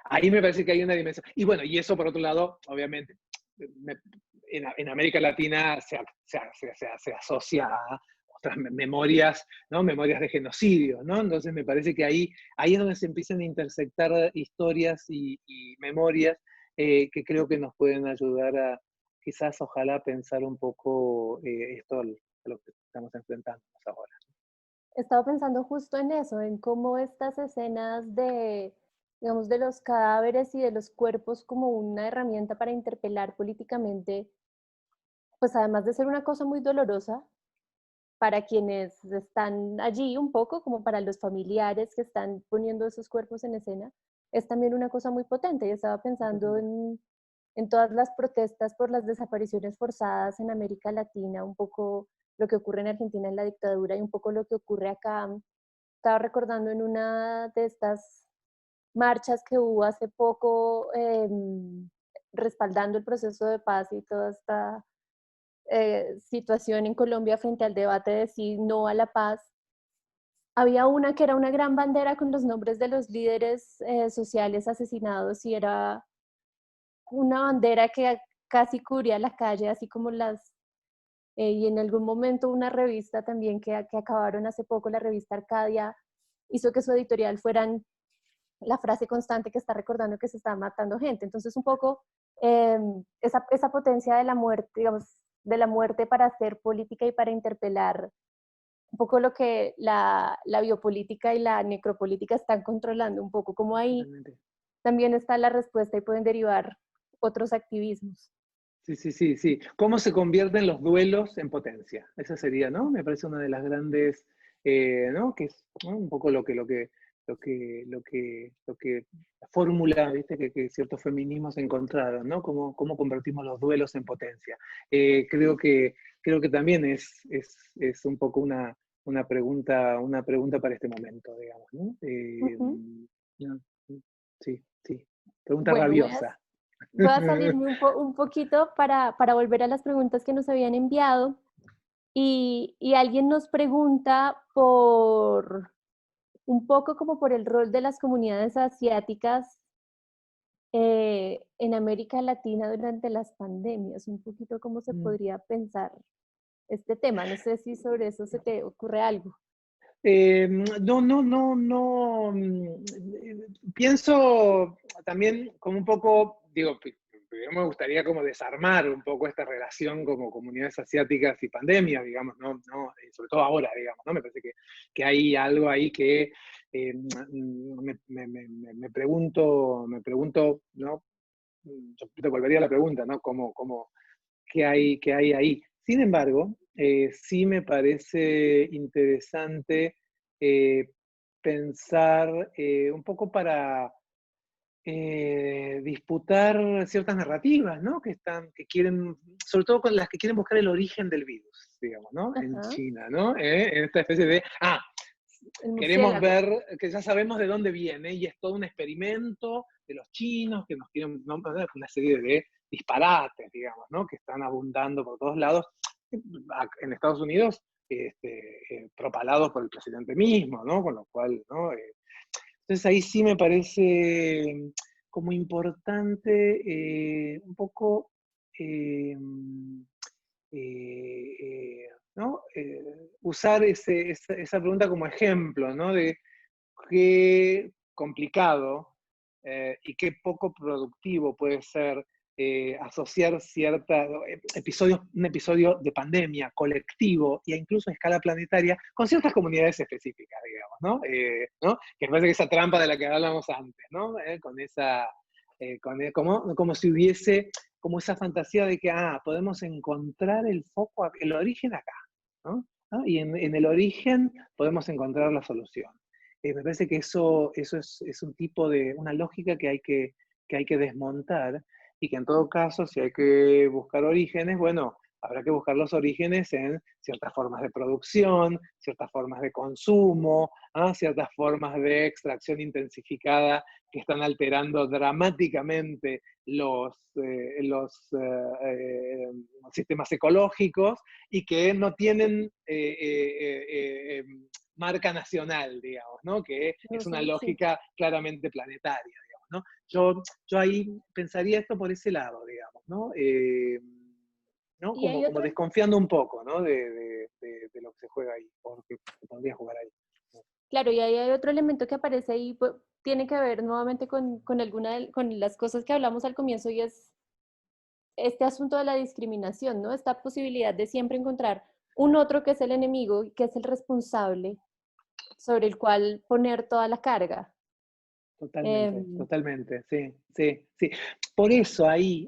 ahí me parece que hay una dimensión. Y bueno, y eso por otro lado, obviamente, en América Latina se asocia a otras memorias, ¿no?, memorias de genocidio, ¿no? Entonces me parece que ahí es donde se empiezan a intersectar historias y memorias que creo que nos pueden ayudar a, quizás, ojalá, pensar un poco esto a lo que estamos enfrentándonos ahora. He estado pensando justo en eso, en cómo estas escenas de, digamos, de los cadáveres y de los cuerpos como una herramienta para interpelar políticamente, pues además de ser una cosa muy dolorosa para quienes están allí un poco, como para los familiares que están poniendo esos cuerpos en escena, es también una cosa muy potente. Y estaba pensando en todas las protestas por las desapariciones forzadas en América Latina, un poco lo que ocurre en Argentina en la dictadura y un poco lo que ocurre acá. Estaba recordando en una de estas marchas que hubo hace poco, respaldando el proceso de paz y toda esta situación en Colombia frente al debate de si no a la paz. Había una que era una gran bandera con los nombres de los líderes sociales asesinados y era una bandera que casi cubría la calle, así como y en algún momento una revista también que acabaron hace poco, la revista Arcadia, hizo que su editorial fueran la frase constante que está recordando que se está matando gente. Entonces, un poco esa potencia de la muerte, digamos, de la muerte para hacer política y para interpelar un poco lo que la biopolítica y la necropolítica están controlando, un poco como ahí Totalmente. también está la respuesta y pueden derivar otros activismos. Sí, sí, sí, sí. ¿Cómo se convierten los duelos en potencia? Esa sería, ¿no? Me parece una de las grandes, ¿no? Que es, ¿no? Un poco lo que la fórmula, ¿viste? Que ciertos feminismos encontraron, ¿no? Cómo convertimos los duelos en potencia. Creo que también es un poco una pregunta para este momento, digamos, ¿no? Ujú. No, sí, sí. Pregunta Bueno, rabiosa. voy a salirme un poquito para volver a las preguntas que nos habían enviado. Y alguien nos pregunta por un poco como por el rol de las comunidades asiáticas en América Latina durante las pandemias, un poquito cómo se Mm. podría pensar este tema. No sé si sobre eso se te ocurre algo. No, no, no, no. Pienso también como un poco, digo, primero me gustaría como desarmar un poco esta relación como comunidades asiáticas y pandemia, digamos, ¿no? Sobre todo ahora, digamos, ¿no? Me parece que hay algo ahí que me pregunto, ¿no? Yo te volvería a la pregunta, ¿no? ¿Qué hay ahí? Sin embargo, sí me parece interesante eh, pensar un poco para disputar ciertas narrativas, ¿no? Que quieren, sobre todo con las que quieren buscar el origen del virus, digamos, ¿no? En Ajá, China, ¿no? En esta especie de, el queremos murciélago. ver, que ya sabemos de dónde viene, y es todo un experimento de los chinos que nos quieren, ¿no? Una serie de disparates, digamos, ¿no? Que están abundando por todos lados. En Estados Unidos, propalados por el presidente mismo, ¿no? Con lo cual, ¿no? Entonces ahí sí me parece como importante un poco eh, ¿no? Usar esa pregunta como ejemplo, ¿no? De qué complicado y qué poco productivo puede ser asociar un episodio de pandemia colectivo e incluso a escala planetaria con ciertas comunidades específicas, digamos, ¿no? ¿No? Que me parece que esa trampa de la que hablamos antes, ¿no? Con esa, como si hubiese como esa fantasía de que, podemos encontrar el foco, el origen acá, ¿no? ¿No? Y en el origen podemos encontrar la solución. Me parece que eso es un tipo de, una lógica que hay que desmontar, y que en todo caso, si hay que buscar orígenes, bueno, habrá que buscar los orígenes en ciertas formas de producción, ciertas formas de consumo, ciertas formas de extracción intensificada que están alterando dramáticamente los sistemas ecológicos, y que no tienen marca nacional, digamos, ¿no? Que No es una son, sí. lógica claramente planetaria, digamos, ¿no? Yo ahí pensaría esto por ese lado, digamos, ¿no? ¿No? Y Como, hay como otro, desconfiando un poco, ¿no? De lo que se juega ahí, o que se podría jugar ahí. claro, y ahí hay otro elemento que aparece ahí, pues, tiene que ver nuevamente con las cosas que hablamos al comienzo y es este asunto de la discriminación, ¿no? Esta posibilidad de siempre encontrar un otro que es el enemigo y que es el responsable sobre el cual poner toda la carga. Totalmente, Em, totalmente, sí, sí, sí. Por eso ahí,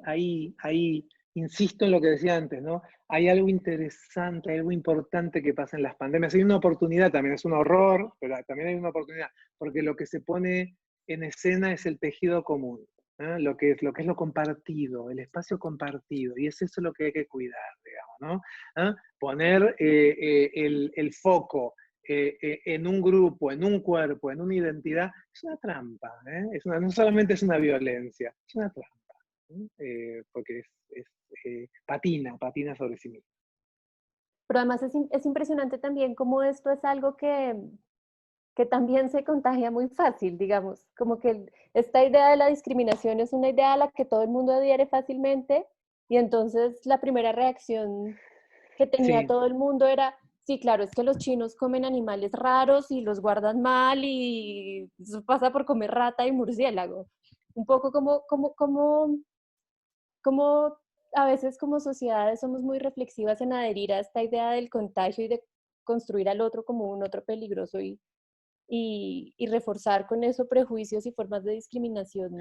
insisto en lo que decía antes, ¿no? Hay algo interesante, hay algo importante que pasa en las pandemias. Hay una oportunidad también, es un horror, pero también hay una oportunidad, porque lo que se pone en escena es el tejido común, lo que es lo compartido, el espacio compartido, y es eso lo que hay que cuidar, digamos, ¿no? Poner el foco en un grupo, en un cuerpo, en una identidad, es una trampa, ¿eh? No solamente es una violencia, es una trampa, ¿no? Porque patina sobre sí mismo. pero además es impresionante también cómo esto es algo que también se contagia muy fácil, digamos, como que esta idea de la discriminación es una idea a la que todo el mundo adhiere fácilmente y entonces la primera reacción que tenía Sí, todo el mundo era, sí, claro, es que los chinos comen animales raros y los guardan mal y eso pasa por comer rata y murciélago. Un poco como a veces como sociedades somos muy reflexivas en adherir a esta idea del contagio y de construir al otro como un otro peligroso y reforzar con eso prejuicios y formas de discriminación.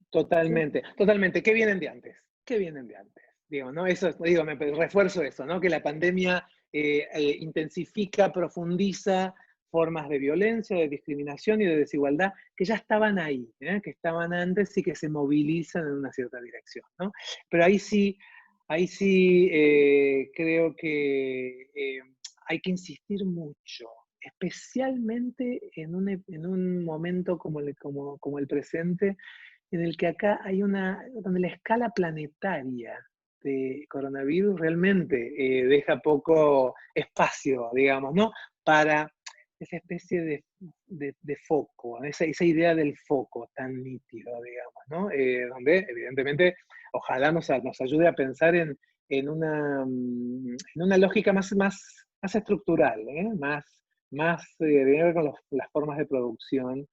totalmente, totalmente. ¿Qué vienen de antes? ¿Qué vienen de antes? Digo, ¿no? Eso, digo, me refuerzo eso, ¿no? Que la pandemia intensifica, profundiza formas de violencia, de discriminación y de desigualdad que ya estaban ahí, que estaban antes y que se movilizan en una cierta dirección, ¿no? Pero ahí sí creo que hay que insistir mucho, especialmente en un momento como el presente, en el que acá hay donde la escala planetaria de coronavirus realmente deja poco espacio, digamos, ¿no? Para esa especie de foco, esa idea del foco tan nítido, digamos, ¿no? Donde evidentemente ojalá nos ayude a pensar en una lógica más estructural, tiene que ver con las formas de producción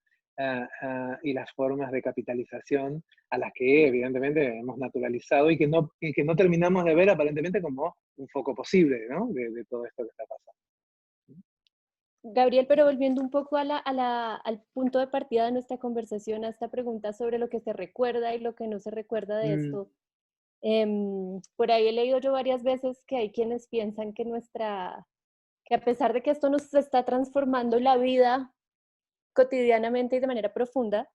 y las formas de capitalización a las que evidentemente hemos naturalizado y que no terminamos de ver aparentemente como un foco posible, ¿no? De todo esto que está pasando. Gabriel, pero volviendo un poco al punto de partida de nuestra conversación, a esta pregunta sobre lo que se recuerda y lo que no se recuerda de Mm, esto, por ahí he leído yo varias veces que hay quienes piensan que a pesar de que esto nos está transformando la vida cotidianamente y de manera profunda,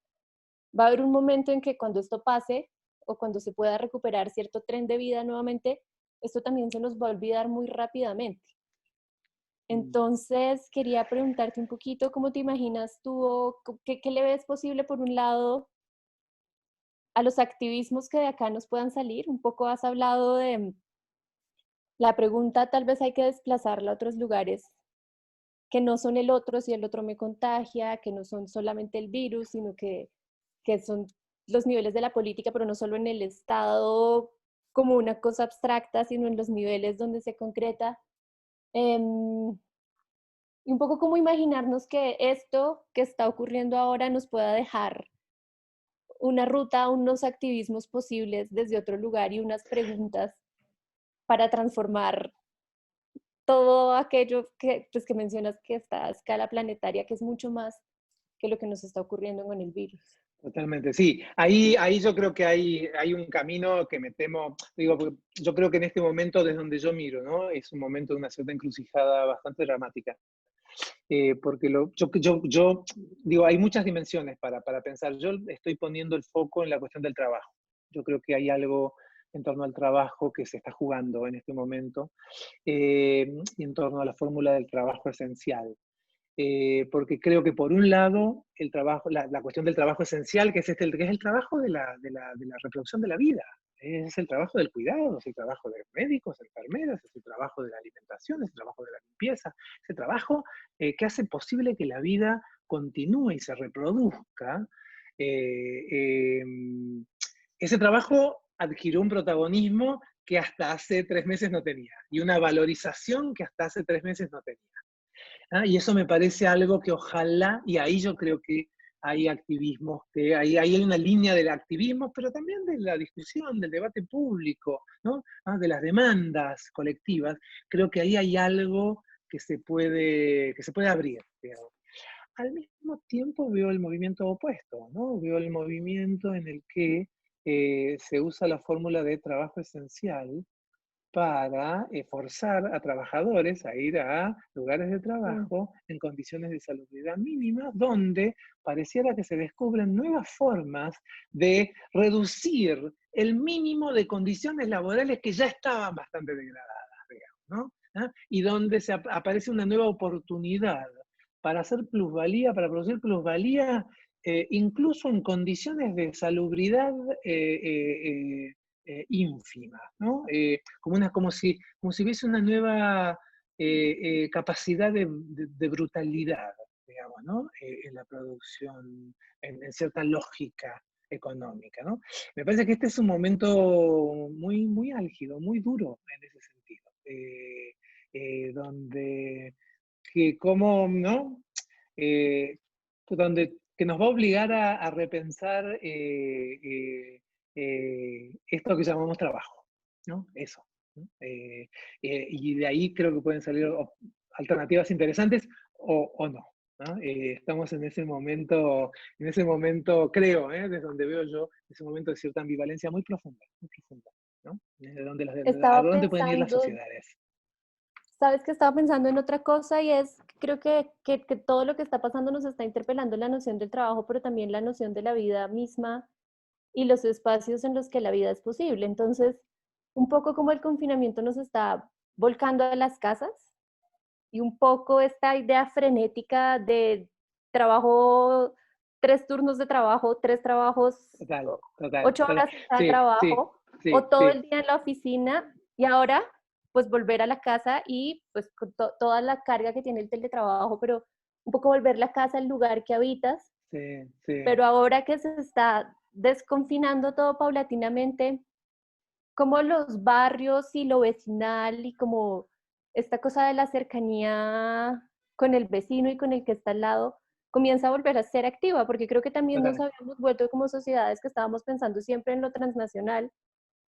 va a haber un momento en que cuando esto pase o cuando se pueda recuperar cierto tren de vida nuevamente, esto también se nos va a olvidar muy rápidamente. mm. Entonces, quería preguntarte un poquito cómo te imaginas tú o qué le ves posible, por un lado, a los activismos que de acá nos puedan salir. Un poco has hablado de la pregunta, tal vez hay que desplazarla a otros lugares que no son el otro, si el otro me contagia, que no son solamente el virus, sino que son los niveles de la política, pero no solo en el Estado como una cosa abstracta, sino en los niveles donde se concreta. Y un poco como imaginarnos que esto que está ocurriendo ahora nos pueda dejar una ruta, unos activismos posibles desde otro lugar y unas preguntas para transformar todo aquello que, pues, que mencionas que está a escala planetaria, que es mucho más que lo que nos está ocurriendo con el virus. Totalmente, sí. Ahí yo creo que hay un camino que me temo, digo, porque yo creo que en este momento, desde donde yo miro, ¿no? Es un momento de una cierta encrucijada bastante dramática. Porque yo digo, hay muchas dimensiones para pensar. Yo estoy poniendo el foco en la cuestión del trabajo. Yo creo que hay algo en torno al trabajo que se está jugando en este momento, y en torno a la fórmula del trabajo esencial. Porque creo que por un lado, el trabajo, la cuestión del trabajo esencial, que es el trabajo de la reproducción de la vida, es el trabajo del cuidado, es el trabajo de médicos, enfermeras, es el trabajo de la alimentación, es el trabajo de la limpieza, es el trabajo que hace posible que la vida continúe y se reproduzca. Eh, eh, Ese trabajo adquirió un protagonismo que hasta hace 3 meses no tenía, y una valorización que hasta hace 3 meses no tenía. Y eso me parece algo que ojalá, y ahí yo creo que hay activismos, ahí hay una línea del activismo, pero también de la discusión, del debate público, ¿no? De las demandas colectivas. Creo que ahí hay algo que se puede abrir, digamos. Al mismo tiempo veo el movimiento opuesto, ¿no? Veo el movimiento en el que se usa la fórmula de trabajo esencial para forzar a trabajadores a ir a lugares de Mm. trabajo en condiciones de salubridad mínima, donde pareciera que se descubren nuevas formas de reducir el mínimo de condiciones laborales que ya estaban bastante degradadas, digamos, ¿no? Y donde aparece una nueva oportunidad para hacer plusvalía, para producir plusvalía, incluso en condiciones de salubridad ínfimas, ¿no? Como si hubiese una nueva capacidad de brutalidad. digamos, ¿no? En la producción, en cierta lógica económica, ¿no? Me parece que este es un momento muy, muy álgido, muy duro en ese sentido, donde, que como, ¿no? Eh, donde que nos va a obligar a repensar esto que llamamos trabajo, ¿no? Eso. ¿No? Y de ahí creo que pueden salir alternativas interesantes o no. ¿No? Estamos en ese momento creo, desde donde veo yo, ese momento de cierta ambivalencia muy profunda, ¿no? Desde donde ¿a Estaba dónde pueden ir las pensando, sociedades? sabes que estaba pensando en otra cosa y es, creo que todo lo que está pasando nos está interpelando la noción del trabajo, pero también la noción de la vida misma y los espacios en los que la vida es posible. Entonces, un poco como el confinamiento nos está volcando a las casas y un poco esta idea frenética de trabajo, 3 turnos de trabajo, 3 trabajos, Total, total, ocho total. horas en cada Sí, sí, trabajo, o sí, todo sí, el día en la oficina y ahora pues volver a la casa y pues con toda la carga que tiene el teletrabajo, pero un poco volver la casa al lugar que habitas, sí, sí. pero ahora que se está desconfinando todo paulatinamente, como los barrios y lo vecinal y como esta cosa de la cercanía con el vecino y con el que está al lado comienza a volver a ser activa, porque creo que también nos Total, habíamos vuelto como sociedades que estábamos pensando siempre en lo transnacional.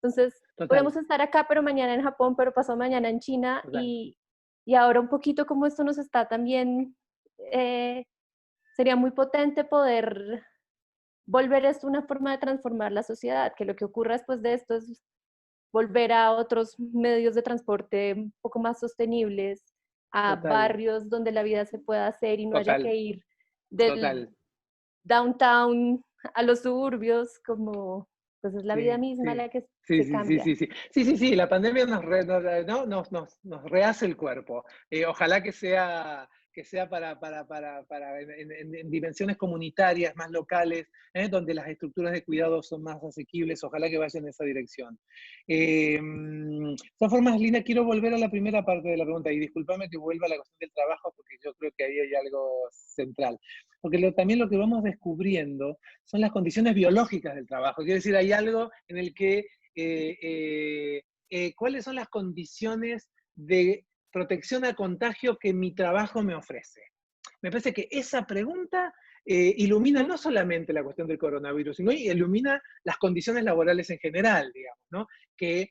Entonces, total, podemos estar acá, pero mañana en Japón, pero pasado mañana en China, total. y ahora un poquito como esto nos está también, eh, sería muy potente poder volver esto una forma de transformar la sociedad, que lo que ocurra después de esto es volver a otros medios de transporte un poco más sostenibles, a Total, barrios donde la vida se pueda hacer y no haya total, que ir del total. downtown a los suburbios, como pues es la vida Sí, misma sí. la que Sí, se sí, sí, cambia. sí, sí. Sí, sí, sí, la pandemia ¿no? Nos rehace el cuerpo. Ojalá que sea para en dimensiones comunitarias, más locales, donde las estructuras de cuidado son más asequibles. Ojalá que vaya en esa dirección. De todas formas, Lina, quiero volver a la primera parte de la pregunta y discúlpame que vuelva a la cuestión del trabajo porque yo creo que ahí hay algo central. Porque también lo que vamos descubriendo son las condiciones biológicas del trabajo. Quiere decir, hay algo en el que, ¿cuáles son las condiciones de protección a contagio que mi trabajo me ofrece? Me parece que esa pregunta ilumina no solamente la cuestión del coronavirus, sino ilumina las condiciones laborales en general, digamos, ¿no? Que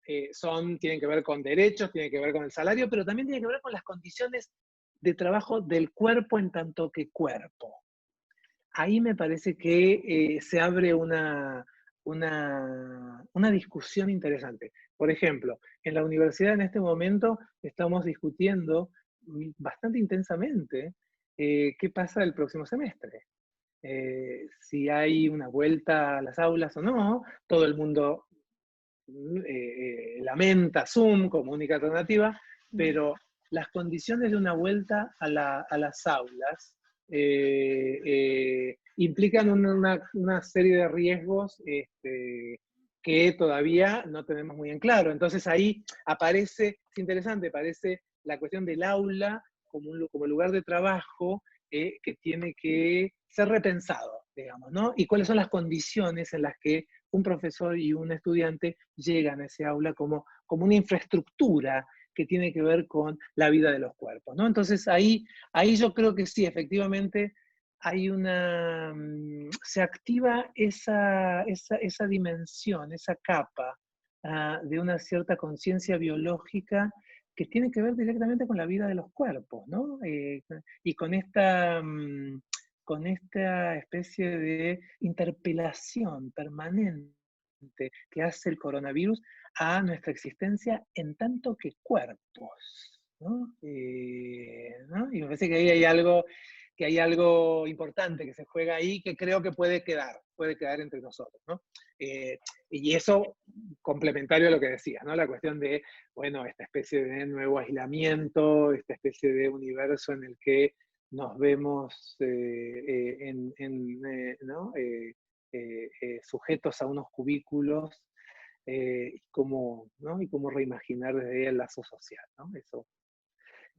tienen que ver con derechos, tienen que ver con el salario, pero también tienen que ver con las condiciones de trabajo del cuerpo en tanto que cuerpo. Ahí me parece que se abre una discusión interesante. Por ejemplo, en la universidad en este momento estamos discutiendo bastante intensamente qué pasa el próximo semestre. Si hay una vuelta a las aulas o no, todo el mundo lamenta Zoom como única alternativa, pero las condiciones de una vuelta a las aulas implican una serie de riesgos que todavía no tenemos muy en claro. Entonces ahí aparece, es interesante, aparece la cuestión del aula como lugar de trabajo que tiene que ser repensado, digamos, ¿no? Y cuáles son las condiciones en las que un profesor y un estudiante llegan a ese aula como una infraestructura que tiene que ver con la vida de los cuerpos, ¿no? Entonces ahí yo creo que sí, efectivamente hay se activa esa dimensión, esa capa de una cierta conciencia biológica que tiene que ver directamente con la vida de los cuerpos, ¿no? Y con esta especie de interpelación permanente que hace el coronavirus a nuestra existencia en tanto que cuerpos, ¿no? ¿No? Y me parece que ahí hay algo importante que se juega ahí que creo que puede quedar entre nosotros, ¿no? Y eso complementario a lo que decías, ¿no? La cuestión de, bueno, esta especie de nuevo aislamiento, esta especie de universo en el que nos vemos ¿no? Sujetos a unos cubículos ¿no? Y cómo reimaginar desde ahí el lazo social, ¿no?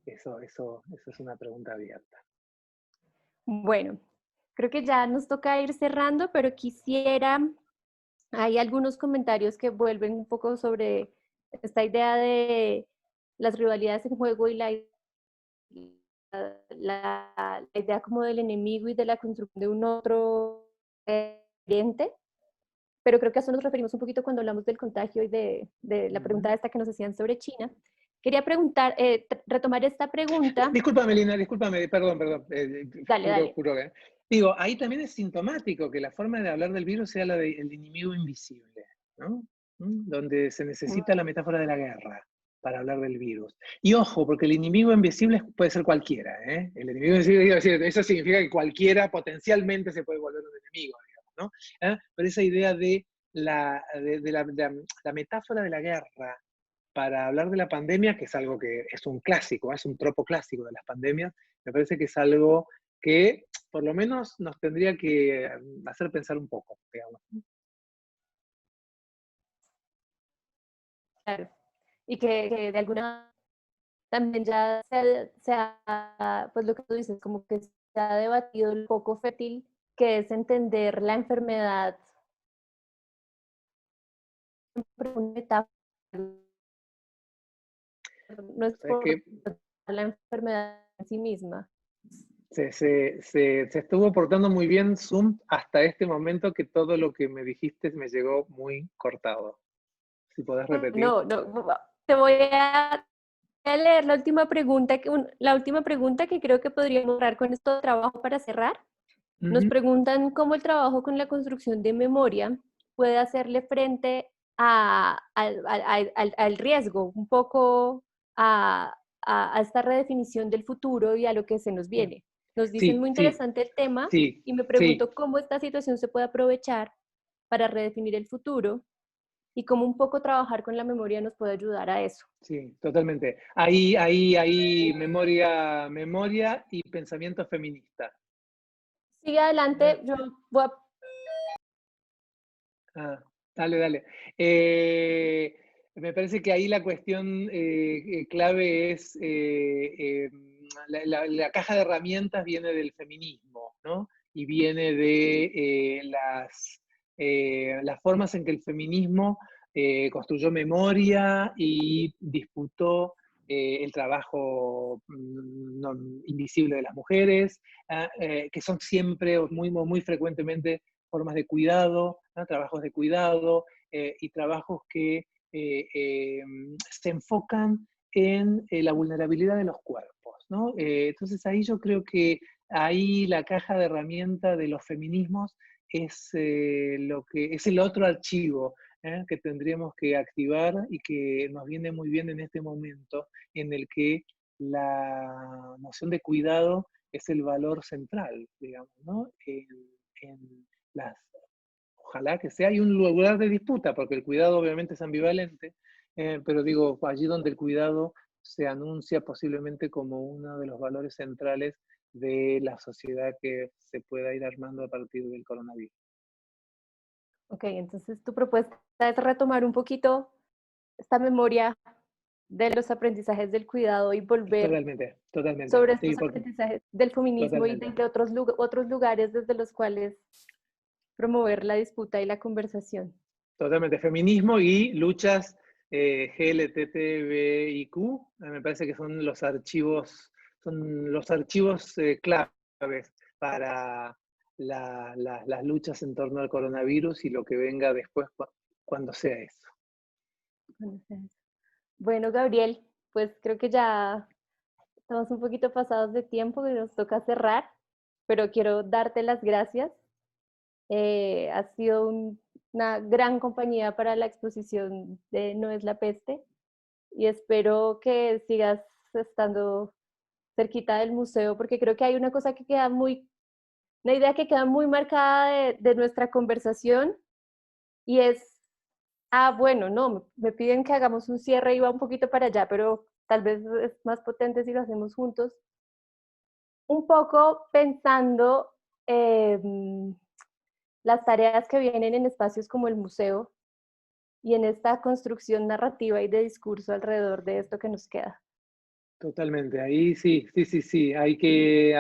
Eso es una pregunta abierta. Bueno, creo que ya nos toca ir cerrando, pero hay algunos comentarios que vuelven un poco sobre esta idea de las rivalidades en juego y la idea como del enemigo y de la construcción de un otro oriente, pero creo que a eso nos referimos un poquito cuando hablamos del contagio y de la pregunta esta que nos hacían sobre China. Quería preguntar, retomar esta pregunta. Discúlpame, Lina, discúlpame, perdón, Dale, dale. juro. Digo, ahí también es sintomático que la forma de hablar del virus sea la del enemigo invisible, ¿no? Donde se necesita la metáfora de la guerra para hablar del virus. Y ojo, porque el enemigo invisible puede ser cualquiera, ¿eh? El enemigo invisible, eso significa que cualquiera potencialmente se puede volver un enemigo, digamos, ¿no? Pero esa idea de la metáfora de la guerra para hablar de la pandemia, que es algo que es un clásico, es un tropo clásico de las pandemias, me parece que es algo que por lo menos nos tendría que hacer pensar un poco, digamos. Claro. Y que de alguna también ya pues lo que tú dices, como que se ha debatido el poco fértil que es entender la enfermedad siempre una etapa, no es Es por que la enfermedad en sí misma. se estuvo portando muy bien Zoom hasta este momento, que todo lo que me dijiste me llegó muy cortado. Si podés repetir. No, te voy a leer la última pregunta que creo que podríamos cerrar con esto de trabajo para cerrar. Nos preguntan cómo el trabajo con la construcción de memoria puede hacerle frente al riesgo, un poco a esta redefinición del futuro y a lo que se nos viene. Nos dicen Sí, muy sí, interesante el tema sí, y me sí. pregunto cómo esta situación se puede aprovechar para redefinir el futuro y cómo un poco trabajar con la memoria nos puede ayudar a eso. Sí, totalmente. Ahí, memoria y pensamiento feminista. Sigue adelante, yo voy a... Dale. Me parece que ahí la cuestión clave es la caja de herramientas viene del feminismo, ¿no? Y viene de las formas en que el feminismo construyó memoria y disputó el trabajo invisible de las mujeres, que son siempre, muy frecuentemente, formas de cuidado, ¿no? Trabajos de cuidado y trabajos que se enfocan en la vulnerabilidad de los cuerpos, ¿no? Entonces ahí yo creo que ahí la caja de herramientas de los feminismos es, lo que, es el otro archivo que tendríamos que activar y que nos viene muy bien en este momento en el que la noción de cuidado es el valor central, digamos, ¿no? En las, ojalá que sea, hay un lugar de disputa, porque el cuidado obviamente es ambivalente, pero digo, allí donde el cuidado se anuncia posiblemente como uno de los valores centrales de la sociedad que se pueda ir armando a partir del coronavirus. Ok, entonces tu propuesta es retomar un poquito esta memoria de los aprendizajes del cuidado y volver Totalmente. sobre Sí, estos aprendizajes del feminismo y totalmente. desde otros lugares desde los cuales promover la disputa y la conversación. Totalmente. Feminismo y luchas GLTTBIQ, me parece que son los archivos claves para las luchas en torno al coronavirus y lo que venga después cuando sea eso. Bueno, Gabriel, pues creo que ya estamos un poquito pasados de tiempo y nos toca cerrar, pero quiero darte las gracias. Has sido una gran compañía para la exposición de No es la peste y espero que sigas estando cerquita del museo porque creo que hay una cosa que queda una idea que queda muy marcada de nuestra conversación y es, bueno, no, me piden que hagamos un cierre y va un poquito para allá, pero tal vez es más potente si lo hacemos juntos. Un poco pensando las tareas que vienen en espacios como el museo y en esta construcción narrativa y de discurso alrededor de esto que nos queda. Totalmente, ahí sí, sí, hay que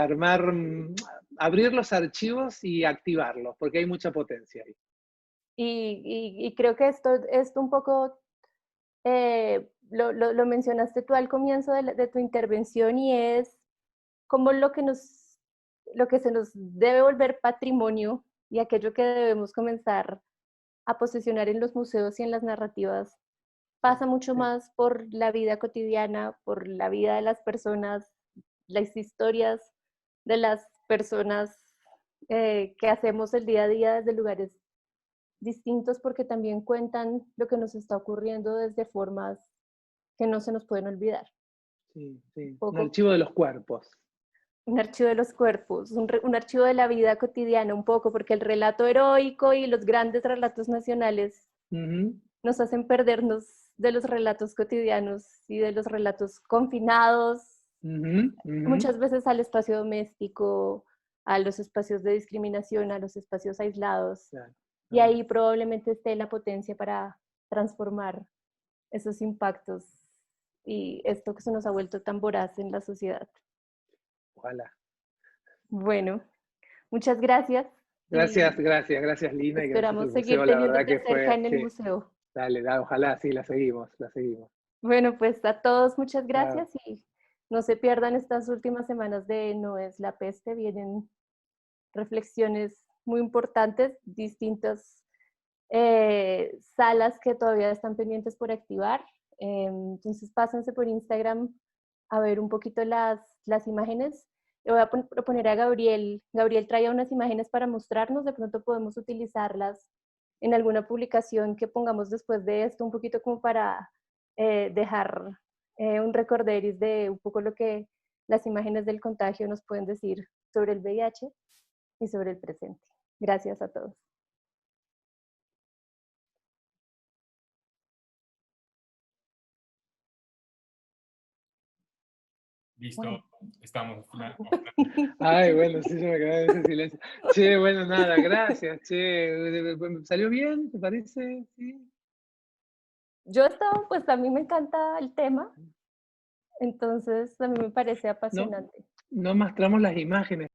abrir los archivos y activarlos, porque hay mucha potencia ahí. Y creo que esto un poco lo mencionaste tú al comienzo de tu intervención y es como lo que se nos debe volver patrimonio y aquello que debemos comenzar a posesionar en los museos y en las narrativas pasa mucho más por la vida cotidiana, por la vida de las personas, las historias de las personas que hacemos el día a día desde lugares distintos, porque también cuentan lo que nos está ocurriendo desde formas que no se nos pueden olvidar. Sí, sí. Un Poco, archivo de los cuerpos. un archivo de los cuerpos, un archivo de la vida cotidiana un poco, porque el relato heroico y los grandes relatos nacionales nos hacen perdernos de los relatos cotidianos y de los relatos confinados, muchas veces al espacio doméstico, a los espacios de discriminación, a los espacios aislados. Claro. Y ahí probablemente esté la potencia para transformar esos impactos y esto que se nos ha vuelto tan voraz en la sociedad. Ojalá. Bueno, muchas gracias. Gracias, Lina, y gracias Esperamos al seguir museo, la verdad teniéndote que cerca fue, en el sí. museo. Dale, ojalá, sí, la seguimos. Bueno, pues a todos muchas gracias Chao. y no se pierdan estas últimas semanas de No es la peste, vienen reflexiones muy importantes, distintas salas que todavía están pendientes por activar. Entonces pásense por Instagram a ver un poquito las imágenes. Le voy a proponer a Gabriel. Gabriel traía unas imágenes para mostrarnos, de pronto podemos utilizarlas en alguna publicación que pongamos después de esto, un poquito como para dejar un recorderis de un poco lo que las imágenes del contagio nos pueden decir sobre el VIH y sobre el presente. Gracias a todos. Listo, Bueno. estamos. Ay, bueno, sí, se me quedó en ese silencio. Che, bueno, nada, gracias, che. ¿Salió bien, te parece? Sí. Yo estaba, pues a mí me encanta el tema, entonces a mí me parece apasionante. No mostramos las imágenes.